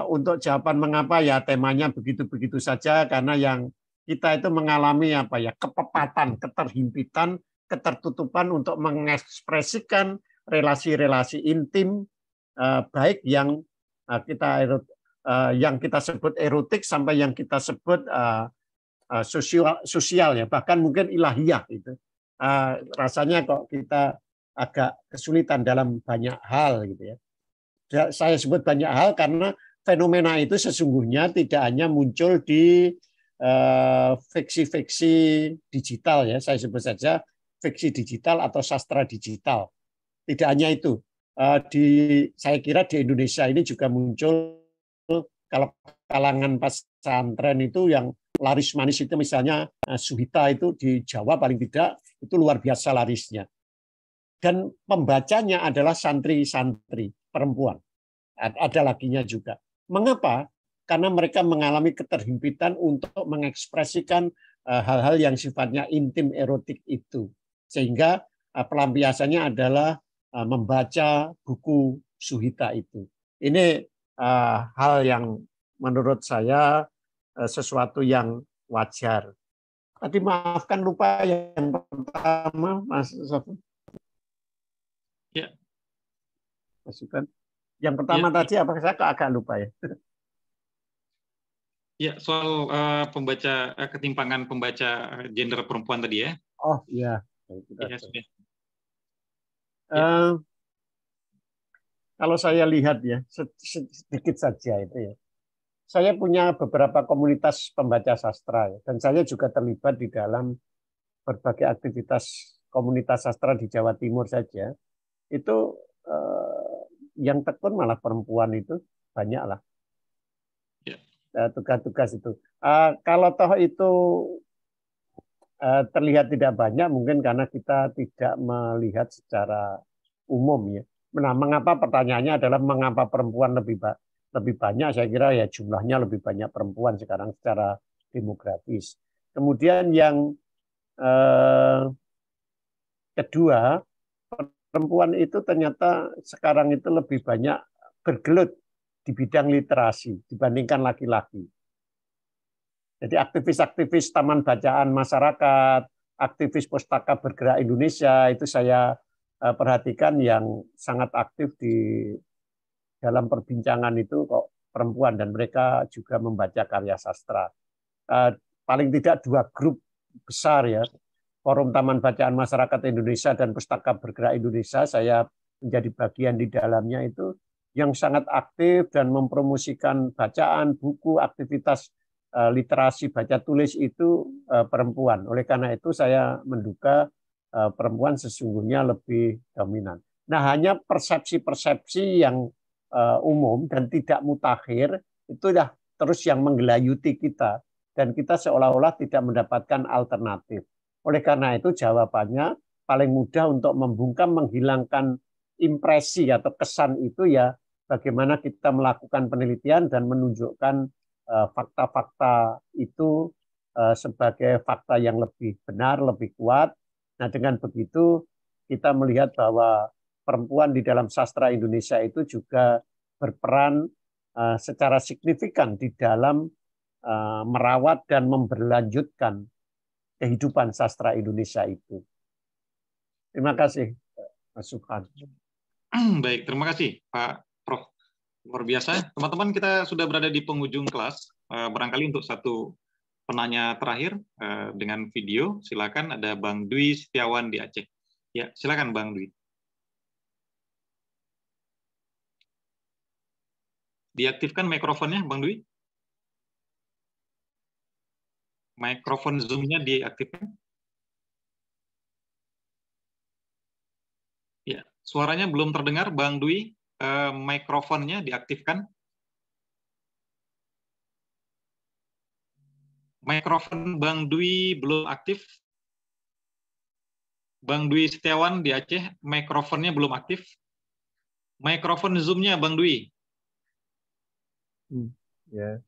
untuk jawaban mengapa ya temanya begitu-begitu saja, karena yang kita itu mengalami apa ya kepepatan, keterhimpitan, ketertutupan untuk mengekspresikan relasi-relasi intim, baik yang kita sebut erotik sampai yang kita sebut sosial ya, bahkan mungkin ilahiyah itu. Rasanya kok kita agak kesulitan dalam banyak hal gitu ya. Saya sebut banyak hal karena fenomena itu sesungguhnya tidak hanya muncul di fiksi-fiksi digital ya, saya sebut saja fiksi digital atau sastra digital. Tidak hanya itu. Saya kira di Indonesia ini juga muncul kalau kalangan pesantren itu yang laris manis itu misalnya Suhita itu di Jawa paling tidak itu luar biasa larisnya. Dan pembacanya adalah santri-santri perempuan. Ada lakinya juga. Mengapa? Karena mereka mengalami keterhimpitan untuk mengekspresikan hal-hal yang sifatnya intim erotik itu. Sehingga pelampiasannya adalah membaca buku Suhita itu. Ini hal yang menurut saya sesuatu yang wajar. Tadi maafkan lupa yang pertama, Mas Sofyan.
Ya.
Masukan. Yang pertama
ya.
tadi apa saya agak lupa ya.
Ya, soal ketimpangan pembaca gender perempuan tadi ya.
Oh iya.
Ya, sudah.
Kalau saya lihat ya, sedikit saja itu ya. Saya punya beberapa komunitas pembaca sastra ya, dan saya juga terlibat di dalam berbagai aktivitas komunitas sastra di Jawa Timur saja. Itu yang tekun malah perempuan itu banyak lah. Tugas-tugas itu. Kalau toh itu terlihat tidak banyak, mungkin karena kita tidak melihat secara umum ya. Nah, mengapa pertanyaannya adalah mengapa perempuan lebih banyak? Saya kira ya jumlahnya lebih banyak perempuan sekarang secara demografis. Kemudian yang kedua, perempuan itu ternyata sekarang itu lebih banyak bergelut di bidang literasi dibandingkan laki-laki. Jadi aktivis-aktivis Taman Bacaan Masyarakat, aktivis Pustaka Bergerak Indonesia, itu saya perhatikan yang sangat aktif di dalam perbincangan itu kok perempuan, dan mereka juga membaca karya sastra. Paling tidak 2 grup besar ya, Forum Taman Bacaan Masyarakat Indonesia dan Pustaka Bergerak Indonesia, saya menjadi bagian di dalamnya itu, yang sangat aktif dan mempromosikan bacaan, buku, aktivitas literasi baca tulis itu perempuan. Oleh karena itu saya menduga perempuan sesungguhnya lebih dominan. Nah, hanya persepsi-persepsi yang umum dan tidak mutakhir itu dah terus yang menggelayuti kita, dan kita seolah-olah tidak mendapatkan alternatif. Oleh karena itu jawabannya paling mudah untuk membungkam, menghilangkan impresi atau kesan itu ya bagaimana kita melakukan penelitian dan menunjukkan fakta-fakta itu sebagai fakta yang lebih benar, lebih kuat. Nah, dengan begitu kita melihat bahwa perempuan di dalam sastra Indonesia itu juga berperan secara signifikan di dalam merawat dan memberlanjutkan kehidupan sastra Indonesia itu. Terima kasih, Mas Subhan.
Baik, terima kasih, Pak Prof. Luar biasa. Teman-teman, kita sudah berada di penghujung kelas. Barangkali untuk satu penanya terakhir dengan video, silakan, ada Bang Dwi Setiawan di Aceh. Ya, silakan Bang Dwi. Diaktifkan mikrofonnya, Bang Dwi. Mikrofon Zoom-nya diaktifkan. Ya, suaranya belum terdengar, Bang Dwi. Mikrofonnya diaktifkan. Mikrofon Bang Dwi belum aktif. Bang Dwi Setiawan di Aceh, mikrofonnya belum aktif. Mikrofon Zoom-nya, Bang Dwi.
Ya.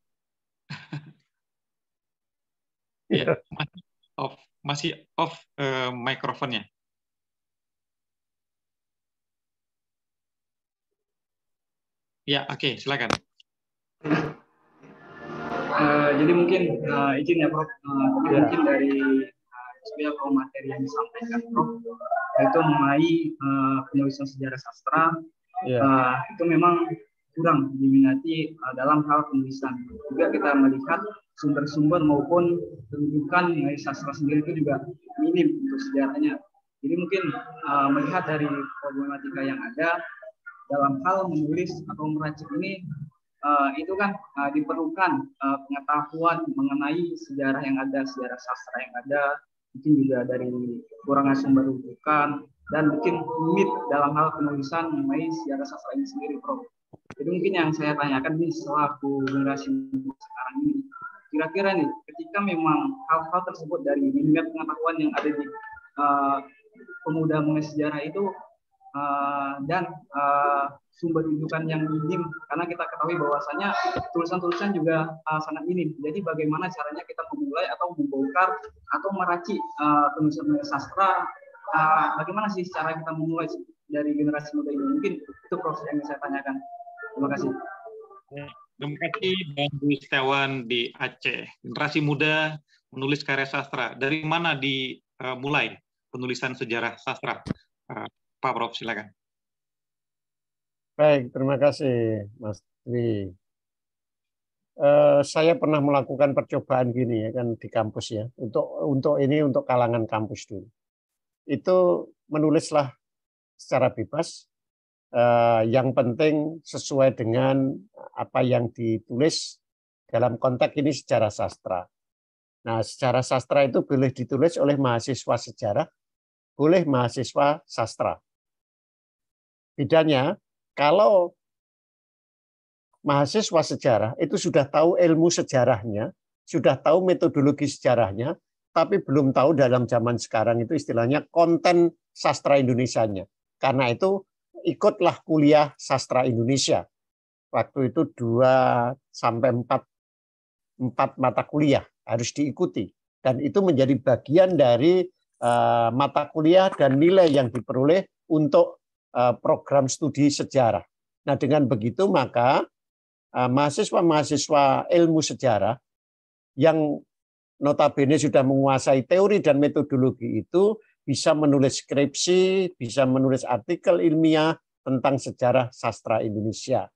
Ya, masih off mikrofonnya. Ya, oke, silakan.
Jadi mungkin izin ya Prof, mungkin dari beberapa materi yang disampaikan Prof, itu mengenai penulisan sejarah sastra, itu memang kurang diminati dalam hal penulisan. Juga kita melihat sumber-sumber maupun rujukan mengenai sastra sendiri itu juga minim untuk sejarahnya. Jadi mungkin melihat dari problematika yang ada dalam hal menulis atau meracik ini, itu kan diperlukan pengetahuan mengenai sejarah yang ada, sejarah sastra yang ada, mungkin juga dari kurangnya sumber rujukan, dan mungkin limit dalam hal penulisan mengenai sejarah sastra ini sendiri, Prof. Jadi mungkin yang saya tanyakan nih selaku generasi sekarang ini, kira-kira nih ketika memang hal-hal tersebut dari minimnya pengetahuan yang ada di pemuda mengenai sejarah itu, dan sumber rujukan yang minim, karena kita ketahui bahwasanya tulisan-tulisan juga sangat minim. Jadi bagaimana caranya kita memulai atau membongkar atau meracik penulisan sastra? Bagaimana sih cara kita memulai dari generasi muda ini? Mungkin itu proses yang saya tanyakan. Terima kasih.
Terima kasih Bang Dwi Setiawan di Aceh. Generasi muda menulis karya sastra. Dari mana dimulai penulisan sejarah sastra? Pak Prof, silakan.
Baik, terima kasih Mas Dwi. Saya pernah melakukan percobaan gini ya kan di kampus ya, untuk kalangan kampus dulu. Itu menulislah secara bebas, yang penting sesuai dengan apa yang ditulis dalam konteks ini sejarah sastra. Nah, sejarah sastra itu boleh ditulis oleh mahasiswa sejarah, boleh mahasiswa sastra. Bedanya, kalau mahasiswa sejarah itu sudah tahu ilmu sejarahnya, sudah tahu metodologi sejarahnya, tapi belum tahu dalam zaman sekarang itu istilahnya konten sastra Indonesianya. Karena itu ikutlah kuliah sastra Indonesia. Waktu itu 2 sampai 4 mata kuliah harus diikuti. Dan itu menjadi bagian dari mata kuliah dan nilai yang diperoleh untuk program studi sejarah. Nah, dengan begitu maka mahasiswa-mahasiswa ilmu sejarah yang notabene sudah menguasai teori dan metodologi itu bisa menulis skripsi, bisa menulis artikel ilmiah tentang sejarah sastra Indonesia.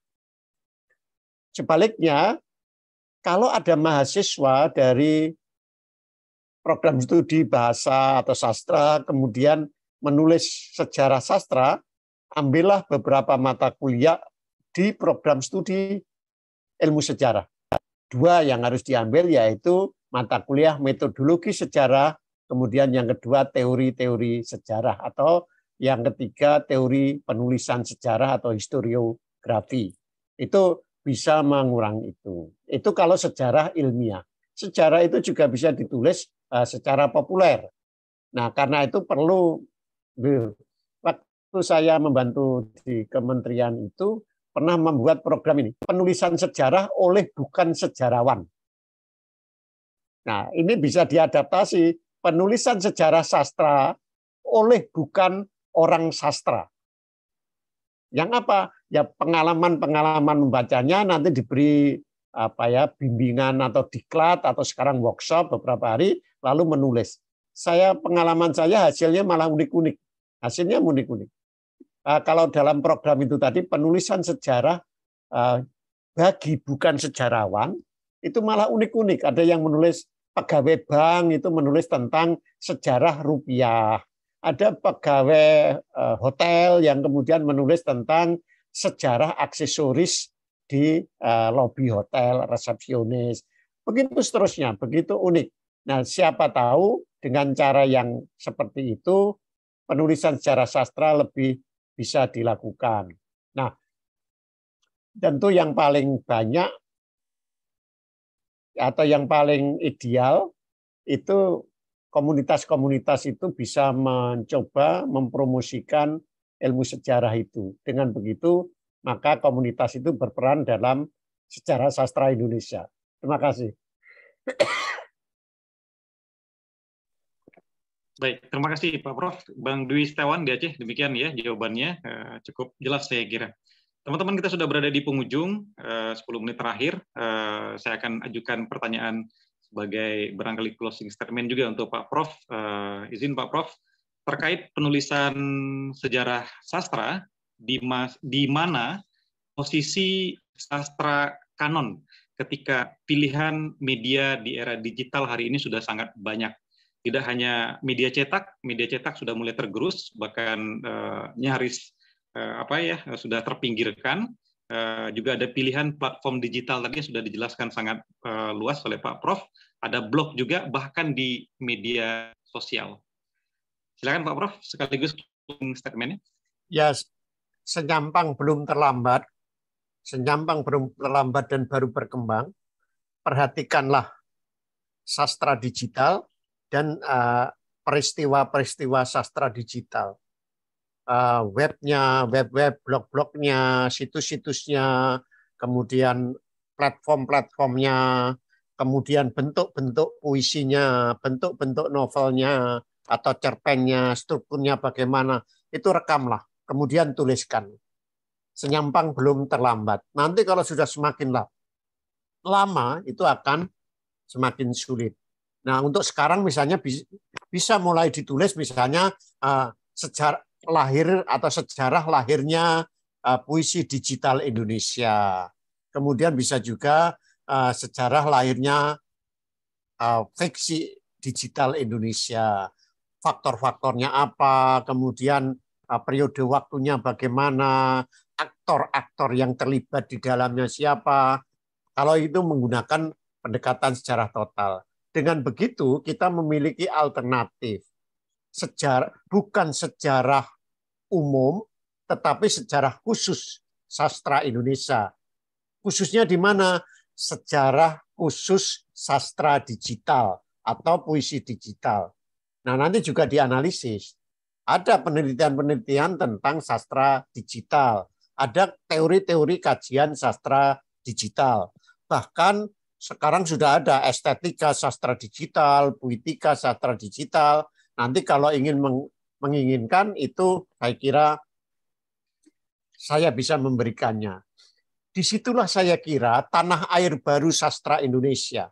Sebaliknya, kalau ada mahasiswa dari program studi bahasa atau sastra, kemudian menulis sejarah sastra, ambillah beberapa mata kuliah di program studi ilmu sejarah. Dua yang harus diambil yaitu mata kuliah metodologi sejarah, kemudian yang kedua teori-teori sejarah, atau yang ketiga teori penulisan sejarah atau historiografi. Itu bisa mengurangi itu. Itu kalau sejarah ilmiah. Sejarah itu juga bisa ditulis secara populer. Nah, karena itu perlu, waktu saya membantu di kementerian itu, pernah membuat program ini, penulisan sejarah oleh bukan sejarawan. Nah, ini bisa diadaptasi, penulisan sejarah sastra oleh bukan orang sastra. Yang apa? Ya pengalaman-pengalaman membacanya nanti diberi bimbingan atau diklat atau sekarang workshop beberapa hari lalu menulis. Pengalaman saya hasilnya malah unik-unik. Hasilnya unik-unik. Kalau dalam program itu tadi penulisan sejarah bagi bukan sejarawan itu malah unik-unik. Ada yang menulis pegawai bank itu menulis tentang sejarah rupiah. Ada pegawai hotel yang kemudian menulis tentang sejarah aksesoris di lobi hotel, resepsionis. Begitu seterusnya, begitu unik. Nah, siapa tahu dengan cara yang seperti itu penulisan sejarah sastra lebih bisa dilakukan. Nah, tentu yang paling banyak atau yang paling ideal itu komunitas-komunitas itu bisa mencoba mempromosikan ilmu sejarah itu. Dengan begitu, maka komunitas itu berperan dalam sejarah sastra Indonesia. Terima kasih.
Baik, terima kasih Pak Prof. Bang Dwi Setiawan di Aceh, demikian ya jawabannya, cukup jelas saya kira. Teman-teman, kita sudah berada di penghujung, 10 menit terakhir. Saya akan ajukan pertanyaan sebagai barangkali closing statement juga untuk Pak Prof. Izin Pak Prof, terkait penulisan sejarah sastra, di mana posisi sastra kanon ketika pilihan media di era digital hari ini sudah sangat banyak. Tidak hanya media cetak sudah mulai tergerus, bahkan nyaris sudah terpinggirkan. Juga ada pilihan platform digital tadi yang sudah dijelaskan sangat luas oleh Pak Prof. Ada blog juga, bahkan di media sosial. Silakan Pak Prof, sekaligus statement-nya.
Ya, senyampang belum terlambat dan baru berkembang. Perhatikanlah sastra digital dan peristiwa-peristiwa sastra digital. Webnya, blog-blognya, situs-situsnya, kemudian platform-platformnya, kemudian bentuk-bentuk puisinya, bentuk-bentuk novelnya, atau cerpennya, strukturnya bagaimana, itu rekamlah, kemudian tuliskan. Senyampang belum terlambat. Nanti kalau sudah semakin lama, itu akan semakin sulit. Nah, untuk sekarang misalnya bisa mulai ditulis misalnya sejarah lahirnya puisi digital Indonesia. Kemudian bisa juga sejarah lahirnya fiksi digital Indonesia. Faktor-faktornya apa, kemudian periode waktunya bagaimana, aktor-aktor yang terlibat di dalamnya siapa. Kalau itu menggunakan pendekatan sejarah total. Dengan begitu kita memiliki alternatif. Bukan sejarah umum, tetapi sejarah khusus sastra Indonesia. Khususnya di mana? Sejarah khusus sastra digital atau puisi digital. Nah, nanti juga dianalisis. Ada penelitian-penelitian tentang sastra digital. Ada teori-teori kajian sastra digital. Bahkan sekarang sudah ada estetika sastra digital, puitika sastra digital. Nanti kalau ingin menginginkan itu, saya kira saya bisa memberikannya. Disitulah saya kira tanah air baru sastra Indonesia.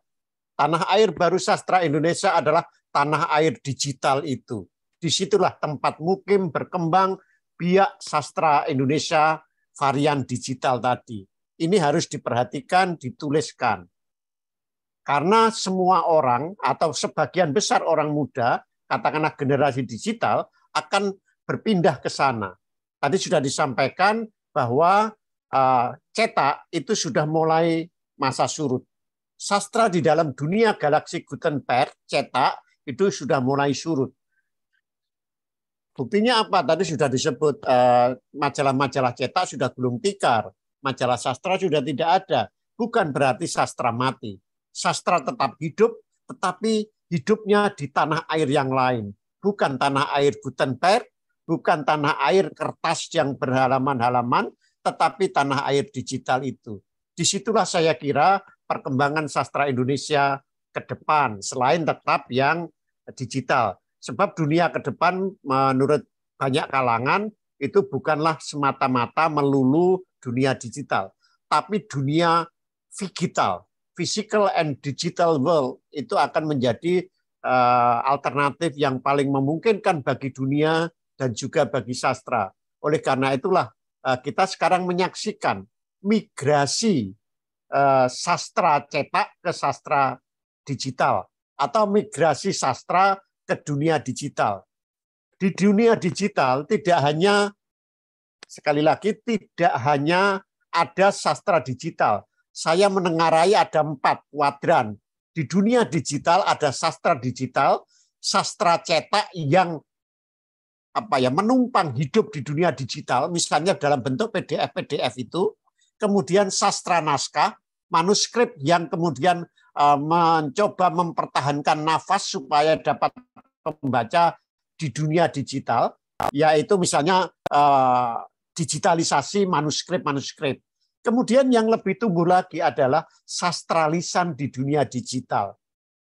Tanah air baru sastra Indonesia adalah tanah air digital itu. Disitulah tempat mukim berkembang biak sastra Indonesia varian digital tadi. Ini harus diperhatikan, dituliskan. Karena semua orang atau sebagian besar orang muda, katakanlah generasi digital, akan berpindah ke sana. Tadi sudah disampaikan bahwa cetak itu sudah mulai masa surut. Sastra di dalam dunia galaksi Gutenberg cetak itu sudah mulai surut. Buktinya apa? Tadi sudah disebut majalah-majalah cetak sudah gulung tikar, majalah sastra sudah tidak ada. Bukan berarti sastra mati. Sastra tetap hidup, tetapi hidupnya di tanah air yang lain. Bukan tanah air Gutenberg, bukan tanah air kertas yang berhalaman-halaman, tetapi tanah air digital itu. Disitulah saya kira perkembangan sastra Indonesia ke depan, selain tetap yang digital. Sebab dunia ke depan menurut banyak kalangan itu bukanlah semata-mata melulu dunia digital, tapi dunia digital, physical and digital world itu akan menjadi alternatif yang paling memungkinkan bagi dunia dan juga bagi sastra. Oleh karena itulah kita sekarang menyaksikan migrasi sastra cetak ke sastra digital atau migrasi sastra ke dunia digital. Di dunia digital tidak hanya, sekali lagi, tidak hanya ada sastra digital. Saya menengarai ada 4 kuadran. Di dunia digital ada sastra digital, sastra cetak yang menumpang hidup di dunia digital, misalnya dalam bentuk PDF itu, kemudian sastra naskah, manuskrip yang kemudian mencoba mempertahankan nafas supaya dapat membaca di dunia digital, yaitu misalnya digitalisasi manuskrip-manuskrip. Kemudian yang lebih tumbuh lagi adalah sastra lisan di dunia digital.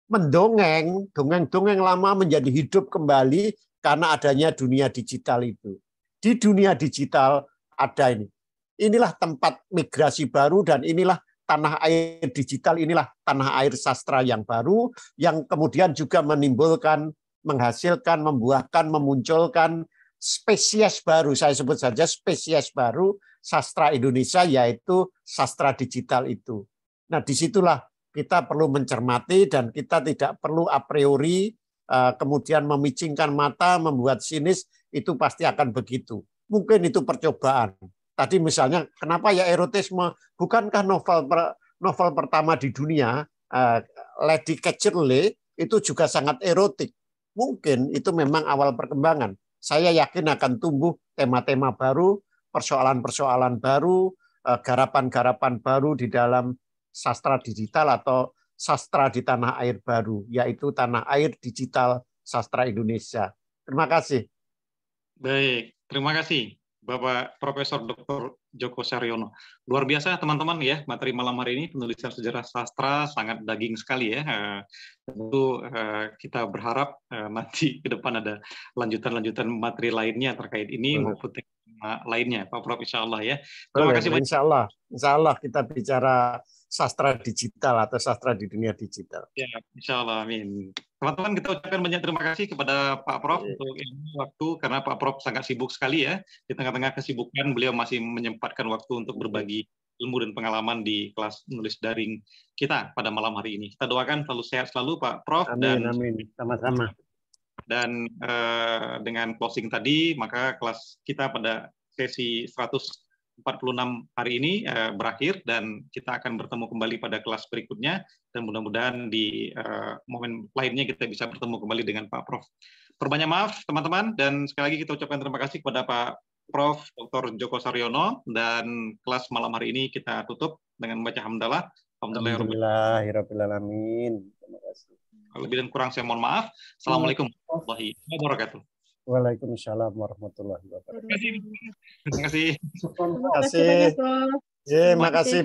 Mendongeng, dongeng-dongeng lama menjadi hidup kembali karena adanya dunia digital itu. Di dunia digital ada ini. Inilah tempat migrasi baru dan inilah tanah air digital, inilah tanah air sastra yang baru yang kemudian juga menimbulkan, menghasilkan, membuahkan, memunculkan spesies baru. Saya sebut saja spesies baru sastra Indonesia, yaitu sastra digital itu. Nah, disitulah kita perlu mencermati dan kita tidak perlu a priori kemudian memicingkan mata, membuat sinis, itu pasti akan begitu. Mungkin itu percobaan. Tadi misalnya, kenapa ya erotisme? Bukankah novel pertama di dunia, Lady Casterly, itu juga sangat erotik? Mungkin itu memang awal perkembangan. Saya yakin akan tumbuh tema-tema baru, persoalan-persoalan baru, garapan-garapan baru di dalam sastra digital atau sastra di tanah air baru, yaitu tanah air digital sastra Indonesia. Terima kasih.
Baik, terima kasih Bapak Profesor Dr. Djoko Saryono. Luar biasa teman-teman ya, materi malam hari ini penulisan sejarah sastra sangat daging sekali ya. Tentu kita berharap nanti ke depan ada lanjutan-lanjutan materi lainnya terkait ini maupun tema lainnya, Pak Prof. Insya Allah ya. Terima kasih banyak.
Insya Allah kita bicara sastra digital atau sastra di dunia digital.
Ya, insya Allah, amin. Teman-teman, kita ucapkan banyak terima kasih kepada Pak Prof untuk waktu, karena Pak Prof sangat sibuk sekali ya. Di tengah-tengah kesibukan, beliau masih menyempatkan waktu untuk berbagi ilmu dan pengalaman di kelas menulis daring kita pada malam hari ini. Kita doakan selalu sehat selalu Pak Prof.
Amin, amin. Sama-sama.
Dan dengan closing tadi, maka kelas kita pada sesi 146 hari ini berakhir dan kita akan bertemu kembali pada kelas berikutnya dan mudah-mudahan di momen lainnya kita bisa bertemu kembali dengan Pak Prof. Perbanyak maaf teman-teman dan sekali lagi kita ucapkan terima kasih kepada Pak Prof. Dr. Djoko Saryono dan kelas malam hari ini kita tutup dengan membaca hamdalah.
Alhamdulillahirabbil alamin. Terima kasih.
Lebih dan kurang saya mohon maaf. Assalamualaikum warahmatullahi wabarakatuh.
Waalaikumsalam warahmatullahi wabarakatuh.
Terima kasih.
Terima kasih. Terima kasih.